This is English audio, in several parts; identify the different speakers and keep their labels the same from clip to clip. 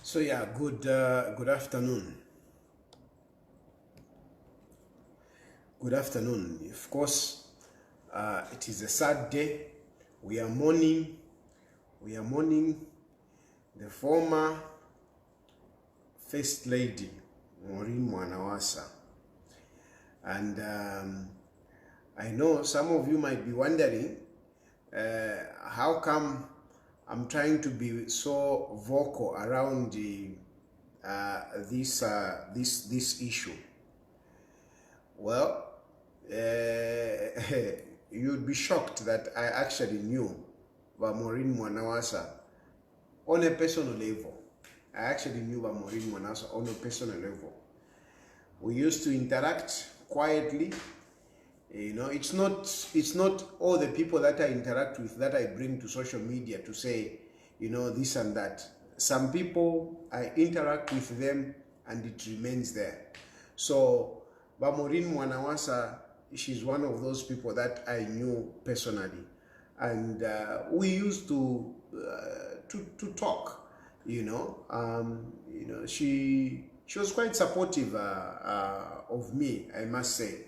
Speaker 1: So yeah, good afternoon. Good afternoon. Of course, it is a sad day. We are mourning. We are mourning the former First Lady, Maureen Mwanawasa. And I know some of you might be wondering, how come I'm trying to be so vocal around this issue? Well, you'd be shocked that I actually knew about Maureen Mwanawasa on a personal level. I actually knew about Maureen Mwanawasa on a personal level. We used to interact quietly. You know, it's not all the people that I interact with that I bring to social media to say, you know, this and that. Some people, I interact with them and it remains there. So, Maureen Mwanawasa, she's one of those people that I knew personally. And we used to talk, you know. She was quite supportive of me, I must say.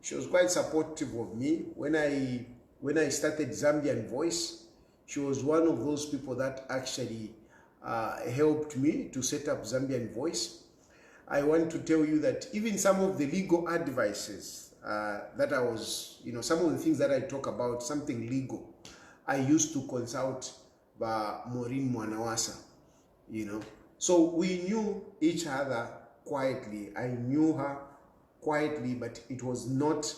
Speaker 1: She was quite supportive of me. When I started Zambian Voice, she was one of those people that actually helped me to set up Zambian Voice. I want to tell you that even some of the legal advices that I was, you know, some of the things that I talk about, something legal, I used to consult Maureen Mwanawasa, you know. So we knew each other quietly. I knew her quietly, but it was not,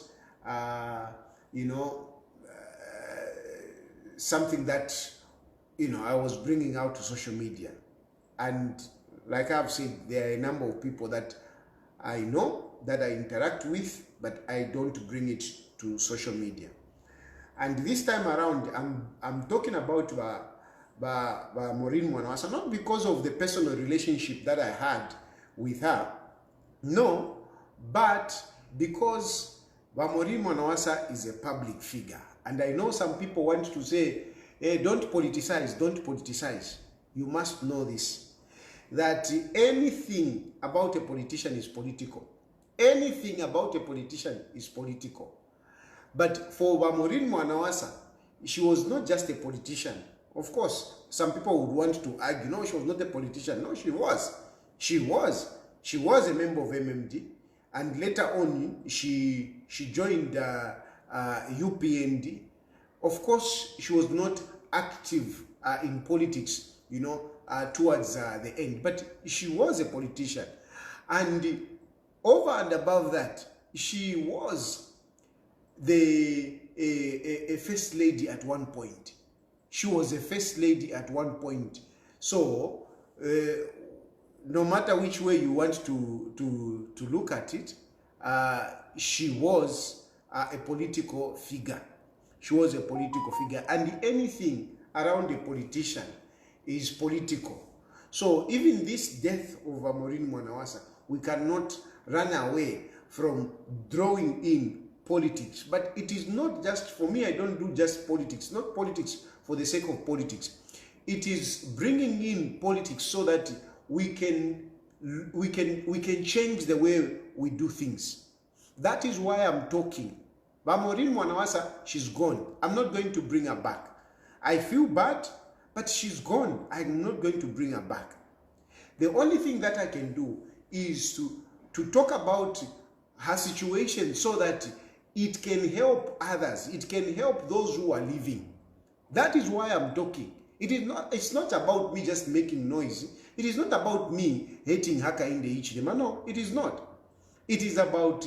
Speaker 1: something that, you know, I was bringing out to social media. And like I've said, there are a number of people that I know, that I interact with, but I don't bring it to social media. And this time around, I'm talking about Maureen Mwanawasa, not because of the personal relationship that I had with her, no, but because Maureen Mwanawasa is a public figure. And I know some people want to say, hey, don't politicize, don't politicize. You must know this, that anything about a politician is political. Anything about a politician is political. But for Maureen Mwanawasa, she was not just a politician. Of course, some people would want to argue, no, she was not a politician. No, she was. She was a member of MMD. And later on, she joined UPND. Of course, she was not active in politics, you know, towards the end. But she was a politician. And over and above that, she was a first lady at one point. She was a first lady at one point. So, no matter which way you want to look at it, she was a political figure. She was a political figure, and anything around a politician is political. So even this death of Maureen Mwanawasa, we cannot run away from drawing in politics. But it is not just, for me, I don't do just politics, not politics for the sake of politics. It is bringing in politics so that we can change the way we do things. That is why I'm talking. But Maureen Mwanawasa, she's gone. I'm not going to bring her back. I feel bad, but she's gone. I'm not going to bring her back. The only thing that I can do is to talk about her situation so that it can help others. It can help those who are living. That is why I'm talking. It's not about me just making noise. It is not about me hating Hakainde Hichilema. No, it is not. It is about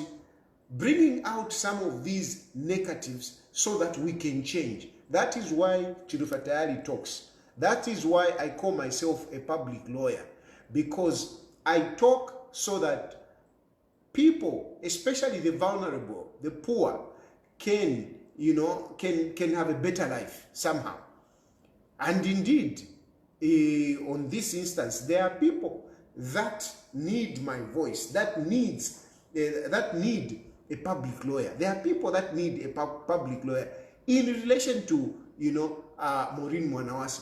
Speaker 1: bringing out some of these negatives so that we can change. That is why Chilufya Tayali talks. That is why I call myself a public lawyer, because I talk so that people, especially the vulnerable, the poor, can have a better life somehow. And indeed, on this instance, there are people that need my voice, that need a public lawyer. There are people that need a public lawyer in relation to, Maureen Mwanawasa.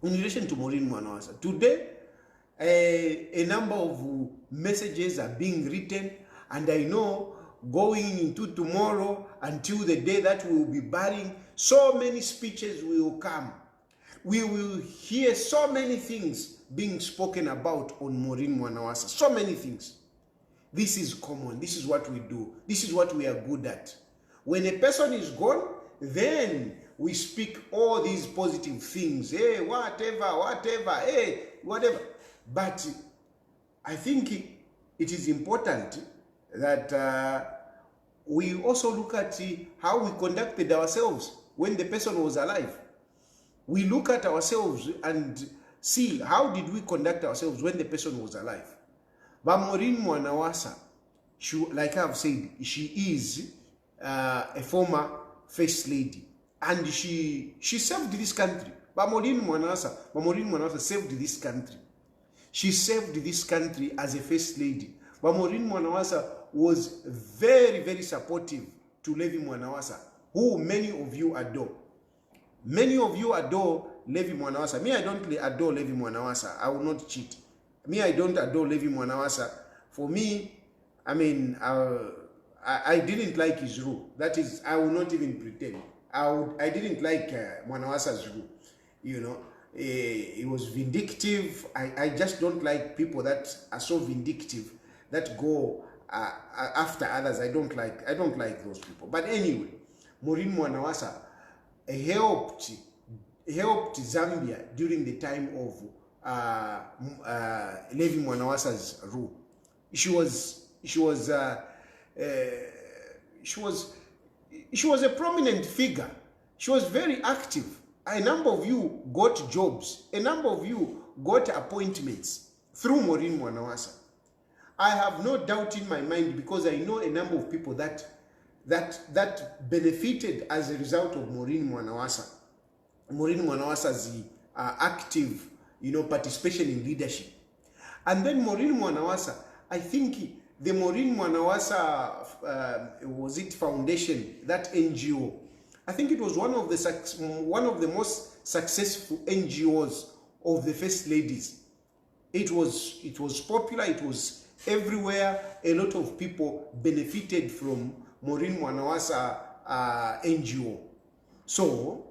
Speaker 1: In relation to Maureen Mwanawasa. Today, A number of messages are being written, and I know going into tomorrow until the day that we will be burying, so many speeches will come. We will hear so many things being spoken about on Maureen Mwanawasa. So many things. This is common. This is what we do. This is what we are good at. When a person is gone, then we speak all these positive things. Hey, whatever, hey, whatever. But I think it is important that we also look at how we conducted ourselves when the person was alive. We look at ourselves and see how did we conduct ourselves when the person was alive. But Maureen Mwanawasa, like I've said, she is a former first lady, and she served this country. But Maureen Mwanawasa saved this country. She saved this country as a first lady. But Maureen Mwanawasa was very, very supportive to Levi Mwanawasa, who many of you adore. Many of you adore Levi Mwanawasa. Me, I don't adore Levi Mwanawasa. I will not cheat. Me, I don't adore Levi Mwanawasa. For me, I mean, I didn't like his rule. That is, I will not even pretend. I didn't like Mwanawasa's rule. You know, he was vindictive. I just don't like people that are so vindictive, that go after others. I don't like those people. But anyway, Maureen Mwanawasa helped Zambia during the time of Levi Mwanawasa's rule. She was a prominent figure. She was very active. A number of you got jobs. A number of you got appointments through Maureen Mwanawasa. I have no doubt in my mind, because I know a number of people that benefited as a result of Maureen Mwanawasa. Maureen Mwanawasa's active, participation in leadership. And then Maureen Mwanawasa, I think the Maureen Mwanawasa, was it foundation, that NGO, I think it was one of the most successful NGOs of the first ladies. It was popular, it was everywhere. A lot of people benefited from Maureen Mwanawasa NGO. So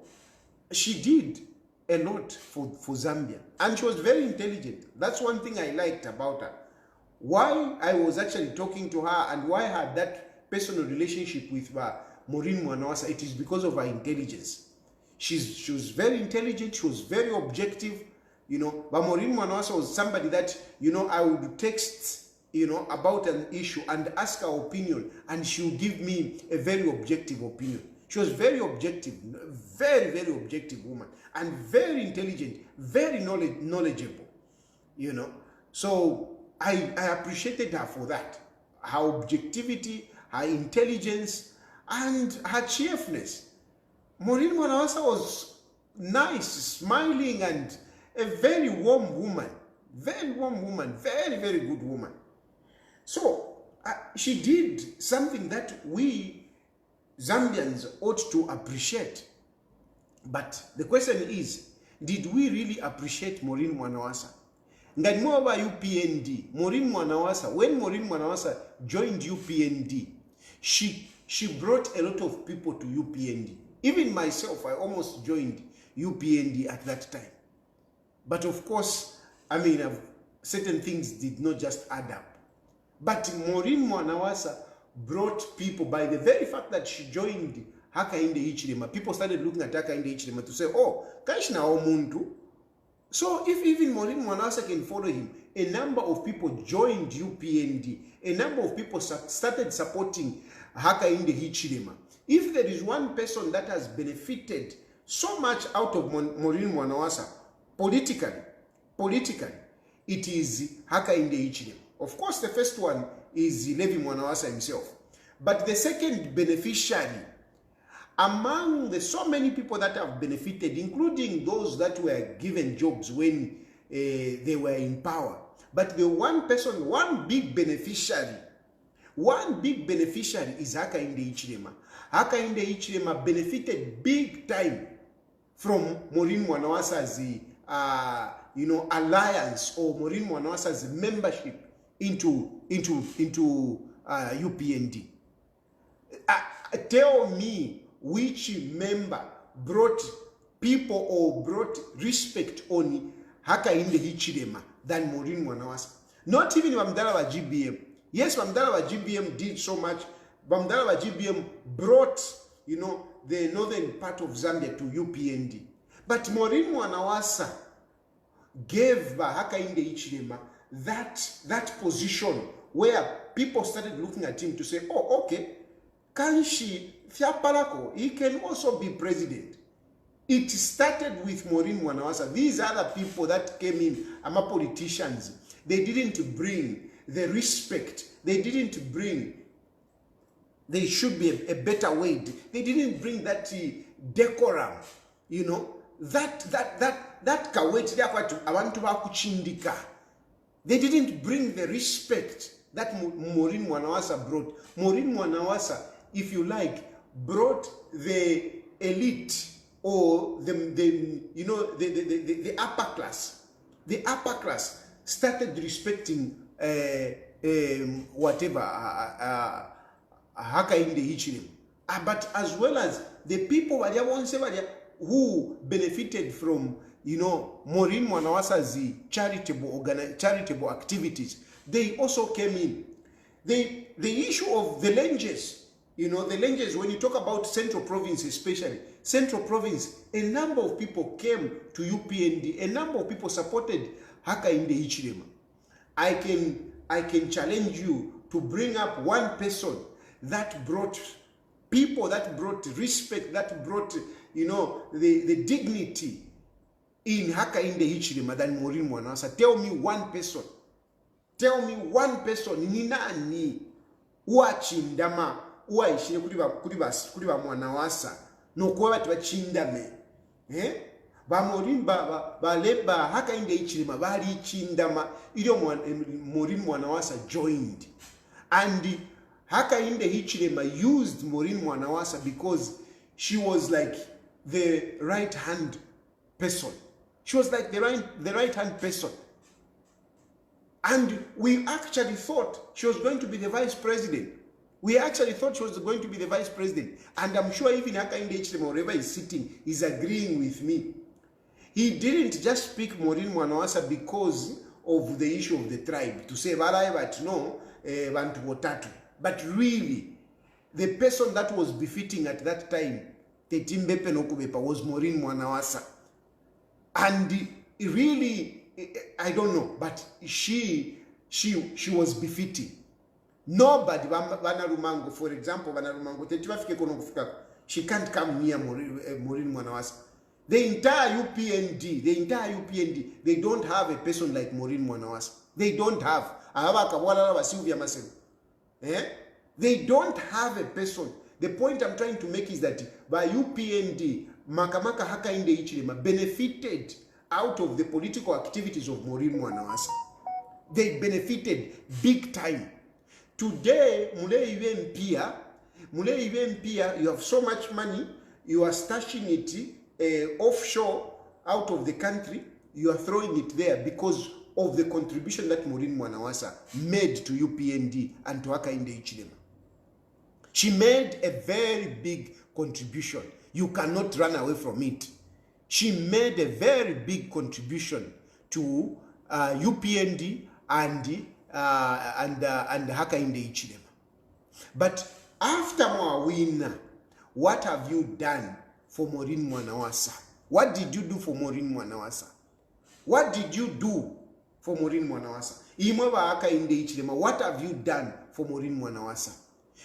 Speaker 1: she did a lot for Zambia, and she was very intelligent. That's one thing I liked about her. Why I was actually talking to her and why I had that personal relationship with Maureen Mwanawasa, it is because of her intelligence. She was very intelligent, she was very objective, but Maureen Mwanawasa was somebody that, I would text, about an issue and ask her opinion, and she would give me a very objective opinion. She was very objective, very, very objective woman, and very intelligent, very knowledgeable, So I appreciated her for that. Her objectivity, her intelligence, and her cheerfulness. Maureen Mwanawasa was nice, smiling, and a very warm woman. Very warm woman, very, very good woman. So she did something that we Zambians ought to appreciate. But the question is, did we really appreciate Maureen Mwanawasa? Ngani mwa UPND, Maureen Mwanawasa, when Maureen Mwanawasa joined UPND, she brought a lot of people to UPND. Even myself, I almost joined UPND at that time. But of course, certain things did not just add up. But Maureen Mwanawasa brought people. By the very fact that she joined Hakainde Hichilema, people started looking at Hakainde Hichilema to say, oh, Kashna Omuntu. So if even Maureen Mwanawasa can follow him, a number of people joined UPND. A number of people started supporting Hakainde Hichilema. If there is one person that has benefited so much out of Maureen Mwanawasa, politically, it is Hakainde Hichilema. Of course, the first one is Levi Mwanawasa himself. But the second beneficiary, among the so many people that have benefited, including those that were given jobs when they were in power, but the one person, one big beneficiary is Hakainde Hichilema. Hakainde Hichilema benefited big time from Maureen Mwanawasa's alliance or Maureen Mwanawasa's membership into UPND. Tell me which member brought people or brought respect on Hakainde Hichilema than Maureen Mwanawasa. Not even Bamdala wa GBM. Yes, Bamdala wa GBM did so much. Bamdala wa GBM brought, the northern part of Zambia to UPND. But Maureen Mwanawasa gave Hakainde Hichilema that position where people started looking at him to say, oh, okay, Kanshi Fiapalako, he can also be president. It started with Maureen Mwanawasa. These other people that came in, politicians, they didn't bring the respect. They didn't bring, there should be a better way. They didn't bring that decorum, that kaweti abantu bakuchindika. They didn't bring the respect that Maureen Mwanawasa brought. Maureen Mwanawasa, if you like, brought the elite or the upper class. The upper class started respecting whatever Hakainde Hichilema. But as well as the people who benefited from Maureen Mwanawasa's charitable activities, they also came in. The issue of the lenges, the lenges, when you talk about Central Province especially, Central Province, a number of people came to UPND, a number of people supported Hakainde Hichilema. I can challenge you to bring up one person that brought people, that brought respect, that brought, the dignity in Hakainde Hichilema than Maureen Mwanawasa. Tell me one person. Tell me one person. Ninani uachindama uaishire kuri ba Mwanawasa no kuba bati bachindame. Ba Maureen ba Hakainde Hichilema bali chindama ilio Maureen Mwanawasa joined. And Hakainde Hichilema used Maureen Mwanawasa because she was like the right-hand person. She was like the right-hand person. And we actually thought she was going to be the vice president. We actually thought she was going to be the vice president. And I'm sure even Hakainde Hichilema, wherever he's sitting, is agreeing with me. He didn't just pick Maureen Mwanawasa because of the issue of the tribe, to say, but no, Bantu Wotatu. But really, the person that was befitting at that time, Tetimbepe Nokubepa, was Maureen Mwanawasa. And really, I don't know, but she was befitting. Nobody, Banarumango, for example, she can't come near Maureen Mwanawasa. The entire UPND, they don't have a person like Maureen Mwanawasa. They don't have. They don't have a person. The point I'm trying to make is that by UPND, Makamaka Hakainde Hichilema benefited out of the political activities of Maureen Mwanawasa. They benefited big time. Today, Mule Mpia, you have so much money, you are stashing it offshore out of the country, you are throwing it there because of the contribution that Maureen Mwanawasa made to UPND and to Hakainde Hichilema. She made a very big contribution. You cannot run away from it. She made a very big contribution to UPND and Hakainde Hichilema. But after Maureen, what have you done for Maureen Mwanawasa? What did you do for Maureen Mwanawasa? What did you do for Maureen Mwanawasa? What have you done for Maureen Mwanawasa?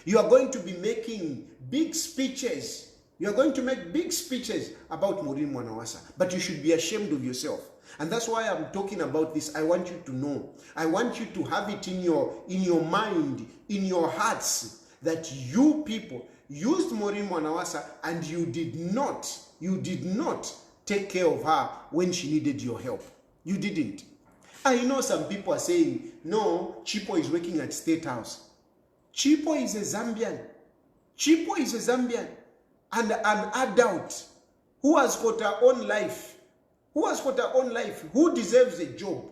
Speaker 1: You are going to be making big speeches. You are going to make big speeches about Maureen Mwanawasa. But you should be ashamed of yourself. And that's why I'm talking about this. I want you to know. I want you to have it in your mind, in your hearts, that you people used Maureen Mwanawasa and you did not take care of her when she needed your help. You didn't. I know some people are saying, no, Chipo is working at State House. Chipo is a Zambian. Chipo is a Zambian and an adult who has got her own life. who has got her own life, who deserves a job.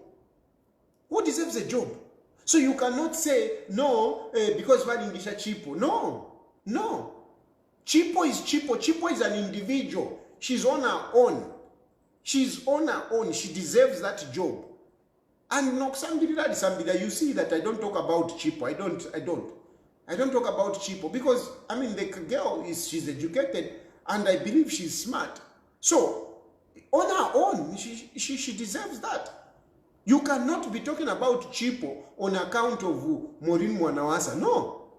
Speaker 1: Who deserves a job? So you cannot say, no, because Valingisha Chipo. No, no. Chipo is Chipo. Chipo is an individual. She's on her own. She's on her own. She deserves that job. And no, somebody, you see that I don't talk about Chipo. I don't talk about Chipo because, I mean, the girl she's educated and I believe she's smart. So, on her own, she deserves that. You cannot be talking about Chipo on account of Maureen Mwanawasa. No.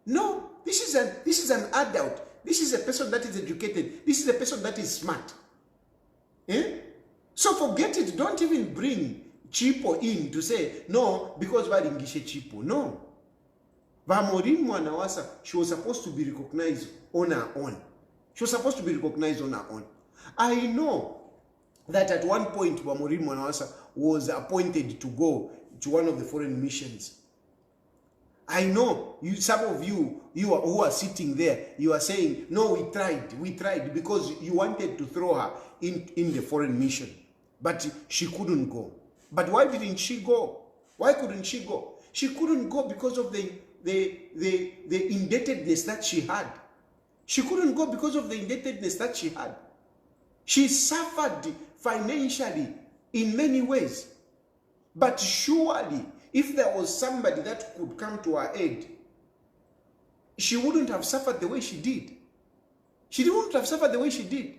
Speaker 1: No. This is an adult. This is a person that is educated. This is a person that is smart. Eh? So forget it. Don't even bring Chipo in to say, no, because Valingishe Chipo. No. Maureen Mwanawasa, she was supposed to be recognized on her own. She was supposed to be recognized on her own. I know that at one point Maureen Mwanawasa was appointed to go to one of the foreign missions. I know some of you who are sitting there, you are saying, no, we tried because you wanted to throw her in the foreign mission. But she couldn't go. But why didn't she go? Why couldn't she go? She couldn't go because of the indebtedness that she had. She couldn't go because of the indebtedness that she had. She suffered financially in many ways. But surely, if there was somebody that could come to her aid, she wouldn't have suffered the way she did. She wouldn't have suffered the way she did.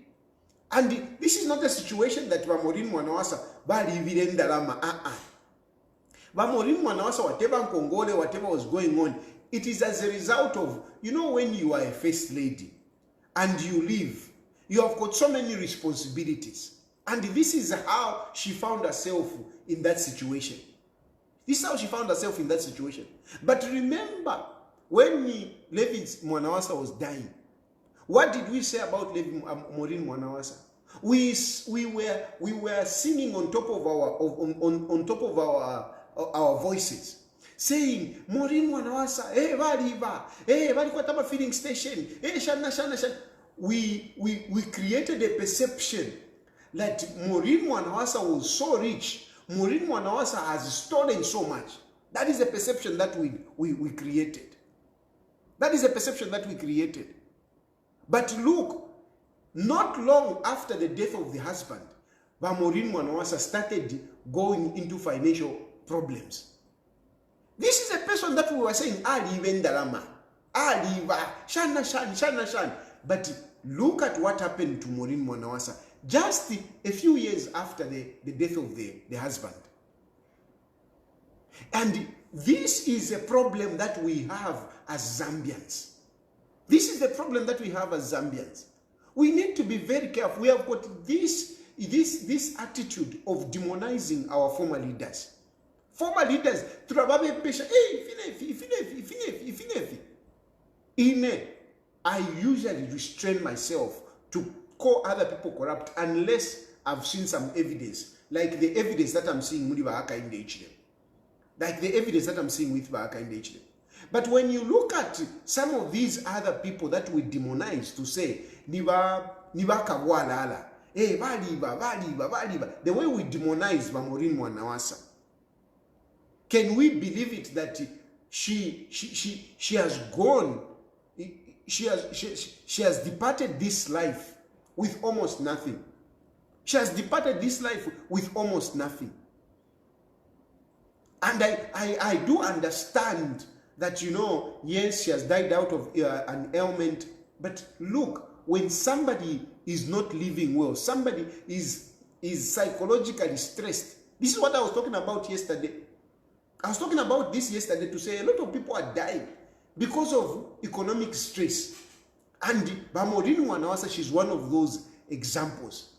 Speaker 1: And this is not a situation that Maureen Mwanawasa bali virenda lama. Maureen Mwanawasa, whatever Kongole, whatever was going on, it is as a result of, you know, when you are a first lady and you live, you have got so many responsibilities. And this is how she found herself in that situation. This is how she found herself in that situation. But remember, when Levi Mwanawasa was dying, what did we say about Maureen Mwanawasa? We were singing on top of our voices, saying, Maureen Mwanawasa, hey, Valiva, hey, Valikotama filling station, hey, Shana. We created a perception that Maureen Mwanawasa was so rich. Maureen Mwanawasa has stolen so much. That is a perception that we created. That is a perception that we created. But look, not long after the death of the husband, Maureen Mwanawasa started going into financial problems. This is a person that we were saying, Vendalama, Shan. But look at what happened to Maureen Mwanawasa just a few years after the death of the husband. And this is a problem that we have as Zambians. This is the problem that we have as Zambians. We need to be very careful. We have got this attitude of demonizing our former leaders. Former leaders, I usually restrain myself to call other people corrupt unless I've seen some evidence, like the evidence that I'm seeing with Hakainde Hichilema. Like the evidence that I'm seeing with Hakainde Hichilema. But when you look at some of these other people that we demonize to say, Niba kawalala, hey, valiba, the way we demonize Maureen Mwanawasa, can we believe it that she has gone, she has departed this life with almost nothing? She has departed this life with almost nothing. And I do understand that, you know, yes, she has died out of an ailment. But look, when somebody is not living well, somebody is psychologically stressed. This is what I was talking about yesterday. I was talking about this yesterday to say a lot of people are dying because of economic stress. And Maureen Mwanawasa, she's one of those examples.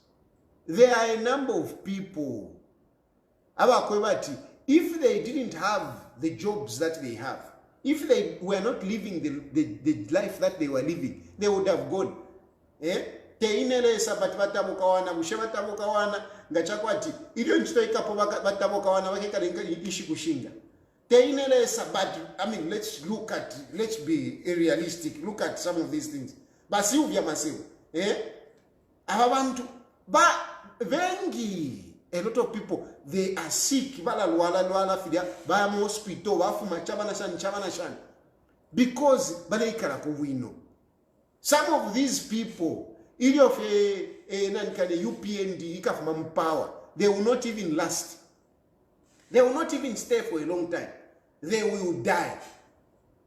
Speaker 1: There are a number of people, if they didn't have the jobs that they have, if they were not living the life that they were living, they would have gone. But I mean, let's be realistic. Look at some of these things. But vengi, a lot of people, they are sick, because some of these people, UPND, power, they will not even last. They will not even stay for a long time. They will die.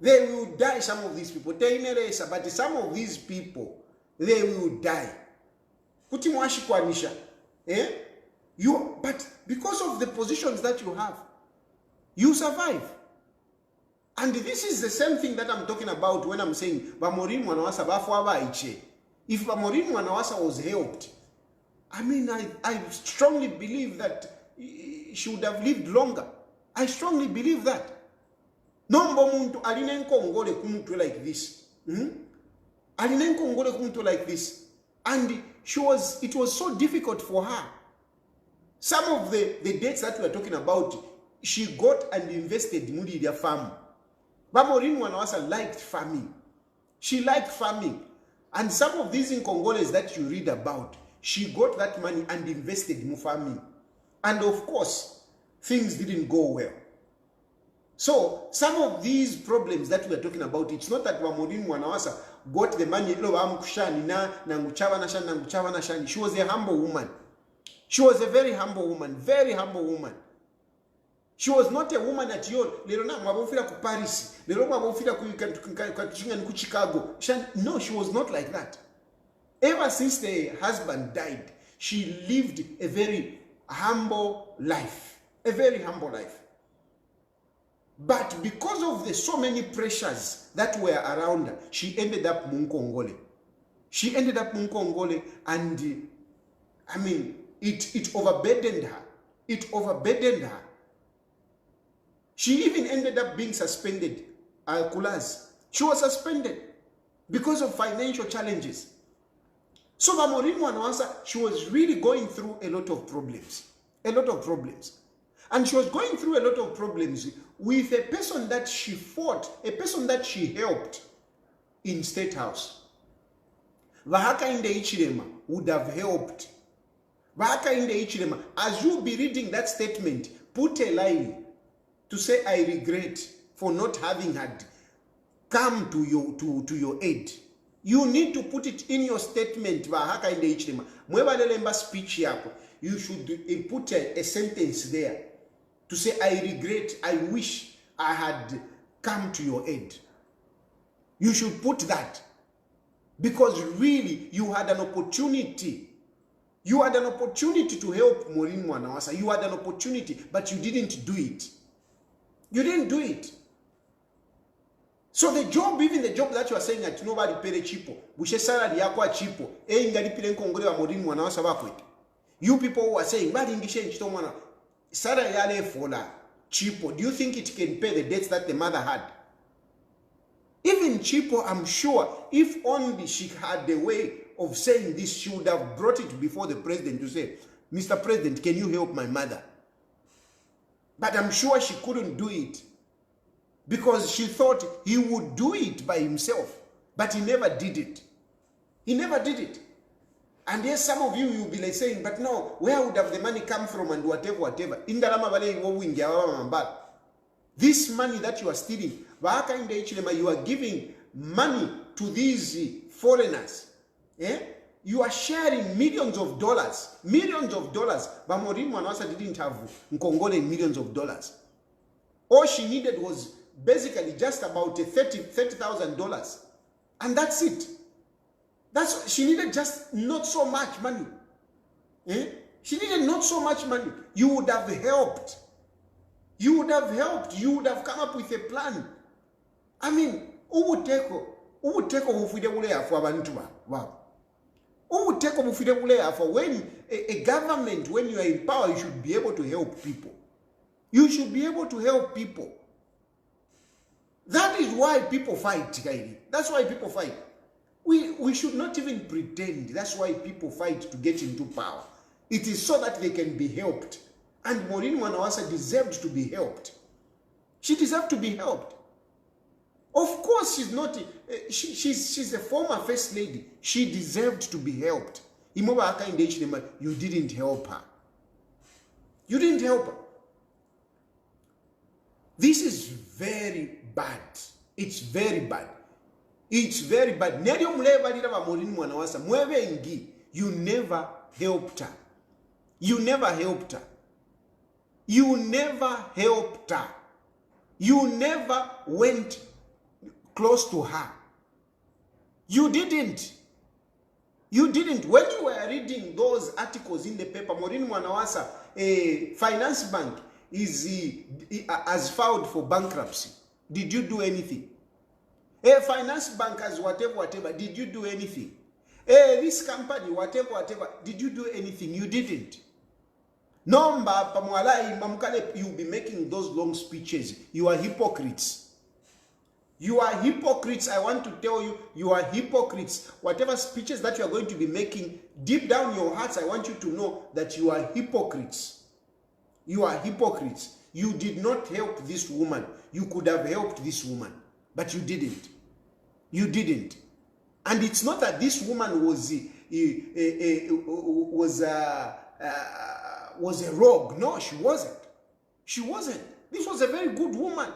Speaker 1: They will die, some of these people. But some of these people, they will die. But because of the positions that you have, you survive. And this is the same thing that I'm talking about when I'm saying Maureen Mwanawasa. If Maureen Mwanawasa was helped, I mean, I strongly believe that she would have lived longer. I strongly believe that. Nombo muntu alinenko ngole kumtu like this. Alinenko ngole kumtu like this. And it was so difficult for her. Some of the dates that we are talking about, she got and invested in their farm. But Maureen Mwanawasa liked farming. She liked farming. And some of these in Congolese that you read about, she got that money and invested in farming. And of course, things didn't go well. So, some of these problems that we are talking about, it's not that Maureen Mwanawasa got the money. She was a humble woman. She was a very humble woman. Very humble woman. She was not a woman at all. Paris. Chicago. No, she was not like that. Ever since the husband died, she lived a very humble life. A very humble life. But because of the so many pressures that were around her, she ended up Munkongole. She ended up Munkongole, and I mean, it overburdened her. It overburdened her. She even ended up being suspended. Kulas. She was suspended because of financial challenges. So Maureen Mwanawasa, she was really going through a lot of problems. A lot of problems. And she was going through a lot of problems with a person that she fought, a person that she helped in State House. Hakainde Hichilema would have helped. Hakainde Hichilema, as you be reading that statement, put a line to say, I regret for not having had come to your aid. You need to put it in your statement, Hakainde Hichilema. Mwebalemba speech yako, you should put a sentence there to say, I regret, I wish I had come to your aid. You should put that. Because really, you had an opportunity. You had an opportunity to help Maureen Mwanawasa. You had an opportunity, but you didn't do it. You didn't do it. So the job, even the job that you are saying that nobody paid chipo, bushe salary yakwa chipo, ingalipile nkongole wa Maureen Mwanawasa bakwe. You people who are saying, bali ingishe nchito mwana, salary yale fola chipo. Do you think it can pay the debts that the mother had? Even Chipo, I'm sure, if only she had the way of saying this, she would have brought it before the president to say, Mr. President, can you help my mother? But I'm sure she couldn't do it because she thought he would do it by himself. But he never did it. He never did it. And yes, some of you will be like saying, but no, where would have the money come from and whatever. This money that you are stealing, you are giving money to these foreigners. You are sharing millions of dollars. Millions of dollars. But Maureen Mwanawasa didn't have Nkongole millions of dollars. All she needed was basically just about $30,000. And that's it. She needed just not so much money. She needed not so much money. You would have helped. You would have helped. You would have come up with a plan. I mean, who would take when a government, when you are in power, you should be able to help people. You should be able to help people. That is why people fight, Kaili. That's why people fight. We should not even pretend. That's why people fight to get into power. It is so that they can be helped. And Maureen Mwanawasa deserved to be helped. She deserved to be helped. Of course, she's not. She's a former first lady. She deserved to be helped. Imoba Hakainde Hichilema, you didn't help her. You didn't help her. This is very bad. It's very bad. It's very bad. Neryo muleva lira ba Maureen Mwanawasa mwebengi. You never helped her. You never helped her. You never helped her. You never went close to her. You didn't. You didn't. When you were reading those articles in the paper, Maureen Mwanawasa, a finance bank has filed for bankruptcy. Did you do anything? A finance bank has whatever. Did you do anything? This company, whatever. Did you do anything? You didn't. Number, you'll be making those long speeches. You are hypocrites. You are hypocrites. I want to tell you, you are hypocrites. Whatever speeches that you are going to be making, deep down your hearts, I want you to know that you are hypocrites. You are hypocrites. You did not help this woman. You could have helped this woman, but you didn't. You didn't. And it's not that this woman was a rogue. No, she wasn't. She wasn't. This was a very good woman.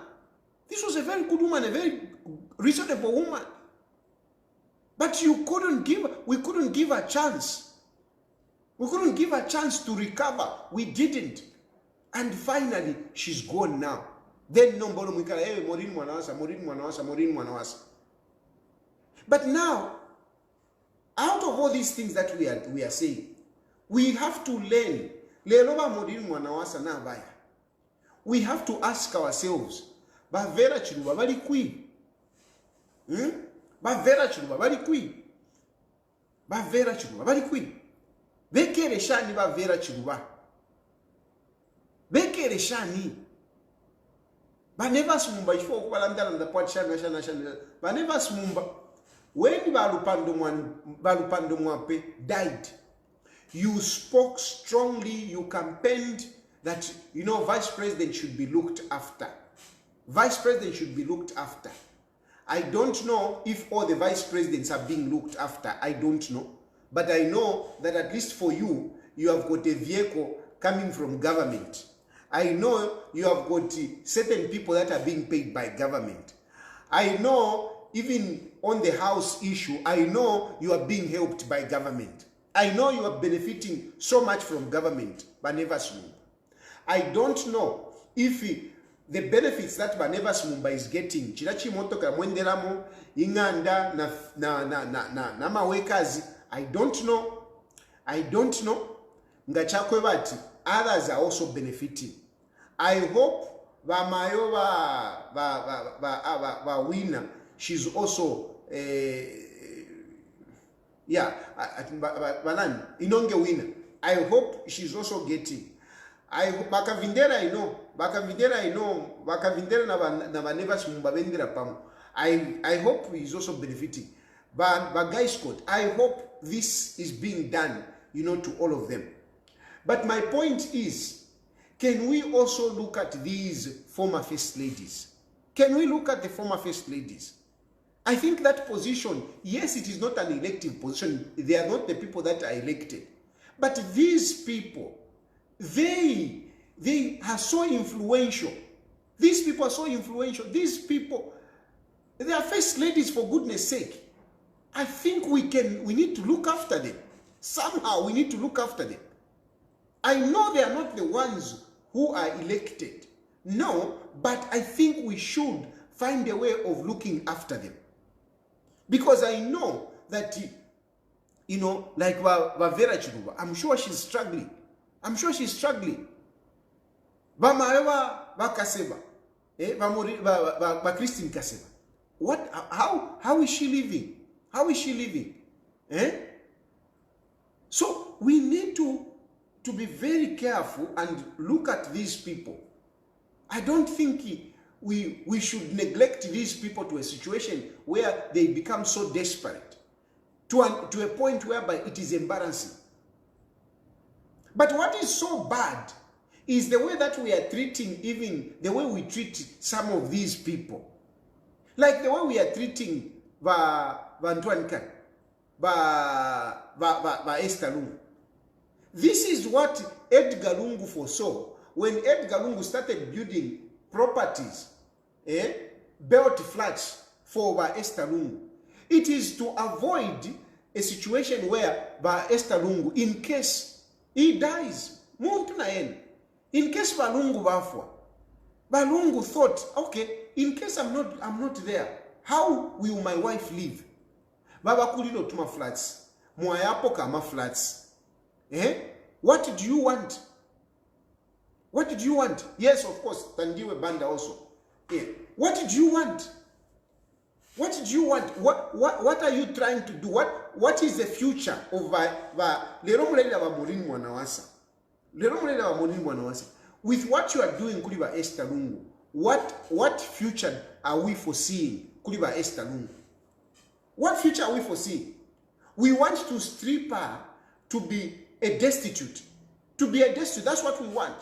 Speaker 1: This was a very good woman, a very reasonable woman. But we couldn't give her a chance. We couldn't give her a chance to recover. We didn't. And finally, she's gone now. Then Nombolo Mwikala, hey, Maureen Mwanawasa. But now, out of all these things that we are saying, we have to learn. We have to ask ourselves, Bavera Chiluba bali kui? Bavera Chiluba bali kui? Bavera Chiluba bali kui? Bekere shani Bavera Chiluba. Bekere shani. Baneva smumba ifo kubalandala ndapwa shana. Baneva smumba. When Balupando Mwape died, you spoke strongly, you campaigned that, Vice President should be looked after. Vice President should be looked after. I don't know if all the Vice Presidents are being looked after. I don't know. But I know that at least for you, you have got a vehicle coming from government. I know you have got certain people that are being paid by government. I know even on the house issue, I know you are being helped by government. I know you are benefiting so much from government, Baneva Smumba. I don't know if the benefits that Baneva Smumba is getting, Chirachi Motoka Mwenderamo, Inganda, na mawekazi, I don't know. Ngachakwebati, others are also benefiting. I hope Bamayo ba winner, she's also Inonge winner. I hope she's also getting. Bakavindera I know. Bakavindera na Baneva Smumba bendera pamo. I hope he's also benefiting. But guys, Scott, I hope this is being done, to all of them. But my point is, can we also look at these former first ladies? Can we look at the former first ladies? I think that position, yes, it is not an elective position. They are not the people that are elected. But these people, they are so influential. These people are so influential. These people, they are first ladies, for goodness sake. I think we need to look after them. Somehow we need to look after them. I know they are not the ones who are elected. No, but I think we should find a way of looking after them. Because I know that, like Vavera Chiluba, I'm sure she's struggling. Bakaseba, Christine Kaseba. How is she living? So we need to be very careful and look at these people. I don't think we should neglect these people to a situation where they become so desperate to a point whereby it is embarrassing. But what is so bad is the way that we are treating, even the way we treat some of these people. Like the way we are treating Vantuankan. ba Esther Lungu. This is what Edgar Lungu foresaw when Edgar Lungu started building properties, built flats for ba Esther Lungu. It is to avoid a situation where ba Esther Lungu, in case he dies, in case ba Lungu bafwa, ba Lungu thought, okay, in case I'm not there, how will my wife live? Baba kulilo tuma flats, mwayapo kama flats. What do you want? What did you want? Yes, of course, Tandiwe Banda also. What did you want? What did you want? What are you trying to do? What is the future of Maureen Mwanawasa? With what you are doing, Kuliba Esther Lungu, what future are we foreseeing, Kuliba Esther Lungu? What future are we foreseeing? We want to strip her to be a destitute. To be a destitute, that's what we want.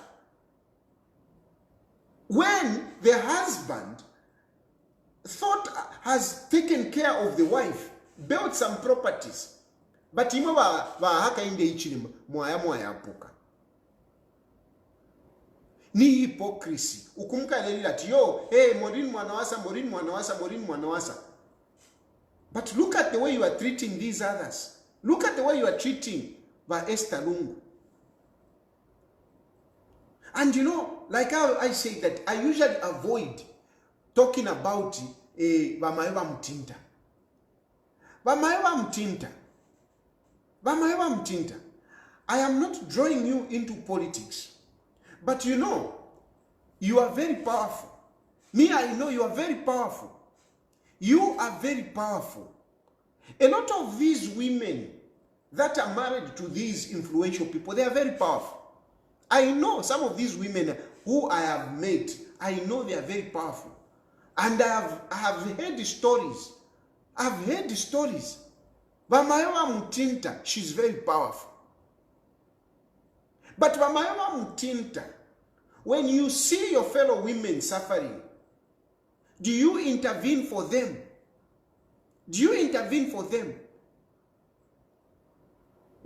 Speaker 1: When the husband has taken care of the wife, built some properties, but imo ba Hakainde Hichilema mwaya apuka. Ni hypocrisy. Ukumuka leli lati hey, Maureen Mwanawasa. But look at the way you are treating these others. Look at the way you are treating ba Esther Lungu. And you know, like how I say that I usually avoid talking about Bamaeva Mtinta. I am not drawing you into politics. But you know, you are very powerful. Me, I know you are very powerful. You are very powerful. A lot of these women that are married to these influential people, they are very powerful. I know some of these women who I have met, I know they are very powerful. And I have heard the stories. I've heard the stories. Bamaeva Mtinta, she's very powerful. But Bamaeva Mtinta, when you see your fellow women suffering, do you intervene for them? Do you intervene for them?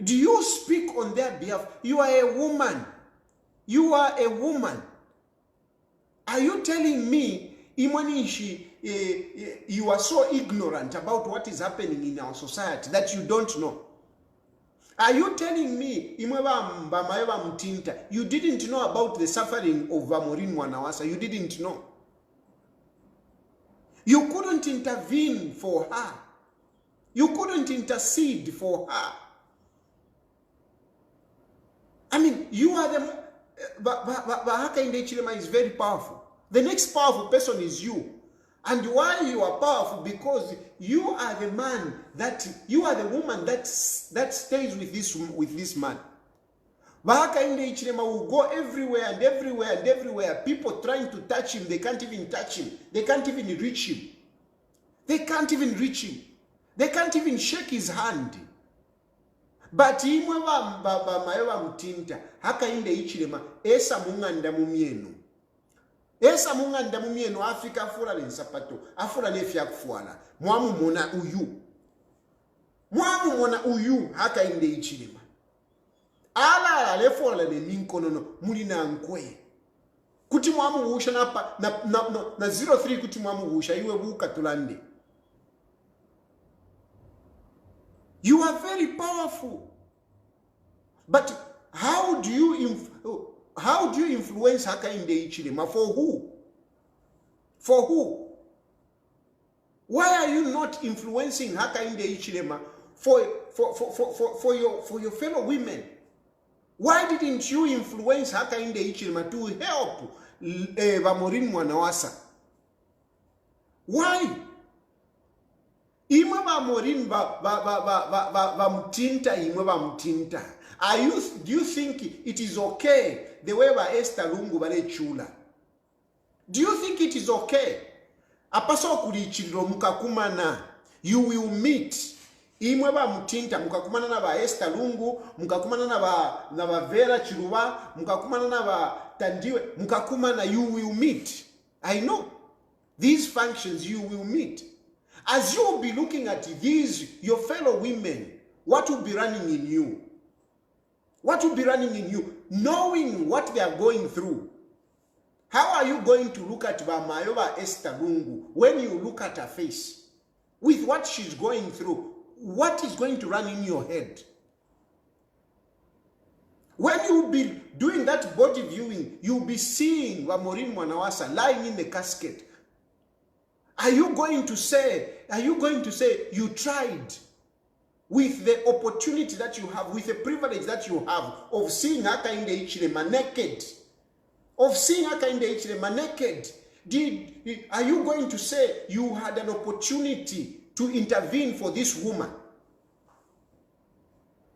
Speaker 1: Do you speak on their behalf? You are a woman. You are a woman. Are you telling me, Imanishi, you are so ignorant about what is happening in our society that you don't know? Are you telling me, you didn't know about the suffering of Maureen Mwanawasa? You didn't know. You couldn't intervene for her. You couldn't intercede for her. I mean, you are the... Hakainde Hichilema is very powerful. The next powerful person is you. And why you are powerful? Because you are the man that... You are the woman that stays with this man. Hakainde Hichilema will go everywhere and everywhere and everywhere. People trying to touch him, they can't even touch him. They can't even reach him. They can't even reach him. They can't even shake his hand. But imwe Bamaeva Mtinta, Hakainde Hichilema, esa munganda mumienu. Esa munganda mumienu, Afrika afura le nsapato, afura le fya kufuala. Mwamu mona uyu. Mwamu mona uyu, Hakainde Hichilema. Ala lefora le minkonono, mulina nkwe. Kuti mwamu usha na 03 kuti mwamu usha, iwe buka tulande. You are very powerful. But how do you influence Hakainde Hichilema? For who? For who? Why are you not influencing Hakainde Hichilema for your fellow women? Why didn't you influence Hakainde Hichilema to help Maureen Mwanawasa? Why? Imwe ba Maureen ba Mtinta, imwe ba Mtinta. Do you think it is okay the way ba Esther Lungu bale chula? Do you think it is okay? Apaso kulichiro mukakumana. You will meet. Imwe ba Mtinta mukakumana na ba Esther Lungu, mukakumana na ba Vera Chiluba, mukakumana na ba Tandiwe, mukakumana, you will meet. I know. These functions you will meet. As you will be looking at these, your fellow women, what will be running in you? What will be running in you? Knowing what they are going through. How are you going to look at Mayowa Esther Lungu when you look at her face? With what she's going through, what is going to run in your head? When you be doing that body viewing, you'll be seeing Maureen Mwanawasa lying in the casket. Are you going to say you tried with the opportunity that you have, with the privilege that you have of seeing Hakainde Hichilema naked? Of seeing Hakainde Hichilema naked. Are you going to say you had an opportunity to intervene for this woman?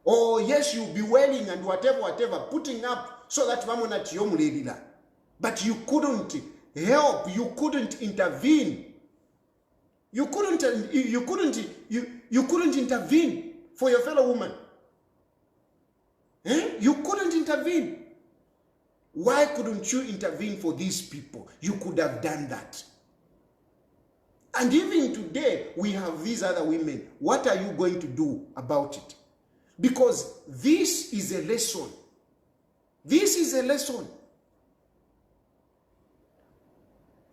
Speaker 1: Or yes, you'll be wailing and whatever, putting up so that Mamona Tiyomulila. But you couldn't help, you couldn't intervene. You couldn't intervene for your fellow woman. You couldn't intervene. Why couldn't you intervene for these people? You could have done that. And even today, we have these other women. What are you going to do about it? Because this is a lesson. This is a lesson.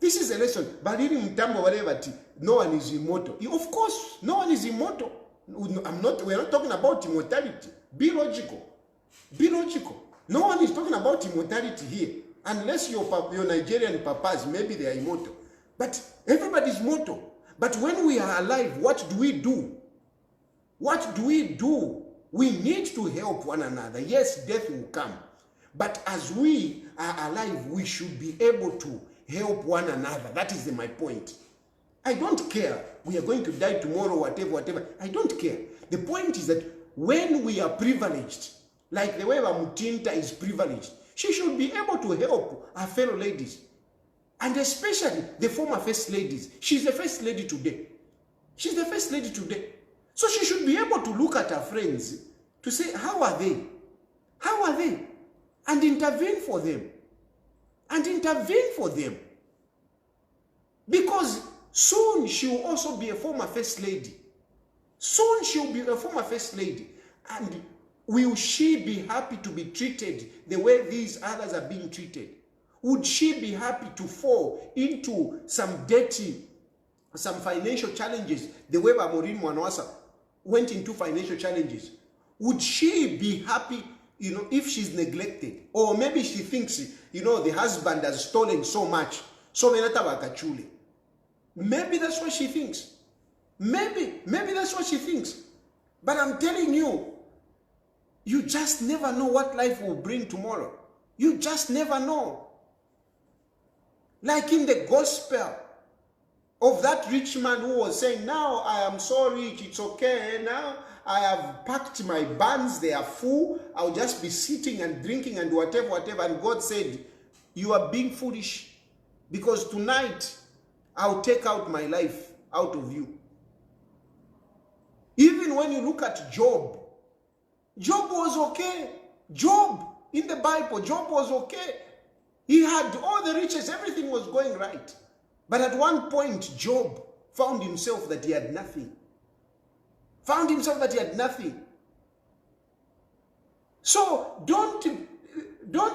Speaker 1: This is a lesson. But in Mtambo, whatever, no one is immortal. Of course, no one is immortal. We're not talking about immortality. Be logical. Be logical. No one is talking about immortality here. Unless your Nigerian papas, maybe they are immortal. But everybody is mortal. But when we are alive, what do we do? What do we do? We need to help one another. Yes, death will come. But as we are alive, we should be able to help one another. That is my point. I don't care. We are going to die tomorrow, whatever. I don't care. The point is that when we are privileged, like the way Mutinta is privileged, she should be able to help her fellow ladies. And especially the former first ladies. She's the first lady today. She's the first lady today. So she should be able to look at her friends to say, how are they? How are they? And intervene for them. And intervene for them. Because soon she will also be a former first lady. Soon she will be a former first lady. And will she be happy to be treated the way these others are being treated? Would she be happy to fall into some financial challenges the way Maureen Mwanawasa went into financial challenges? Would she be happy, if she's neglected? Or maybe she thinks, the husband has stolen so much, so maybe that's what she thinks. Maybe that's what she thinks. But I'm telling you, you just never know what life will bring tomorrow. You just never know. Like in the gospel of that rich man who was saying, now I am so rich, it's okay. Now I have packed my barns, they are full. I'll just be sitting and drinking and whatever. And God said, you are being foolish, because tonight I'll take out my life out of you. Even when you look at Job, Job was okay. Job, in the Bible, Job was okay. He had all the riches, everything was going right. But at one point, Job found himself that he had nothing. Found himself that he had nothing. So don't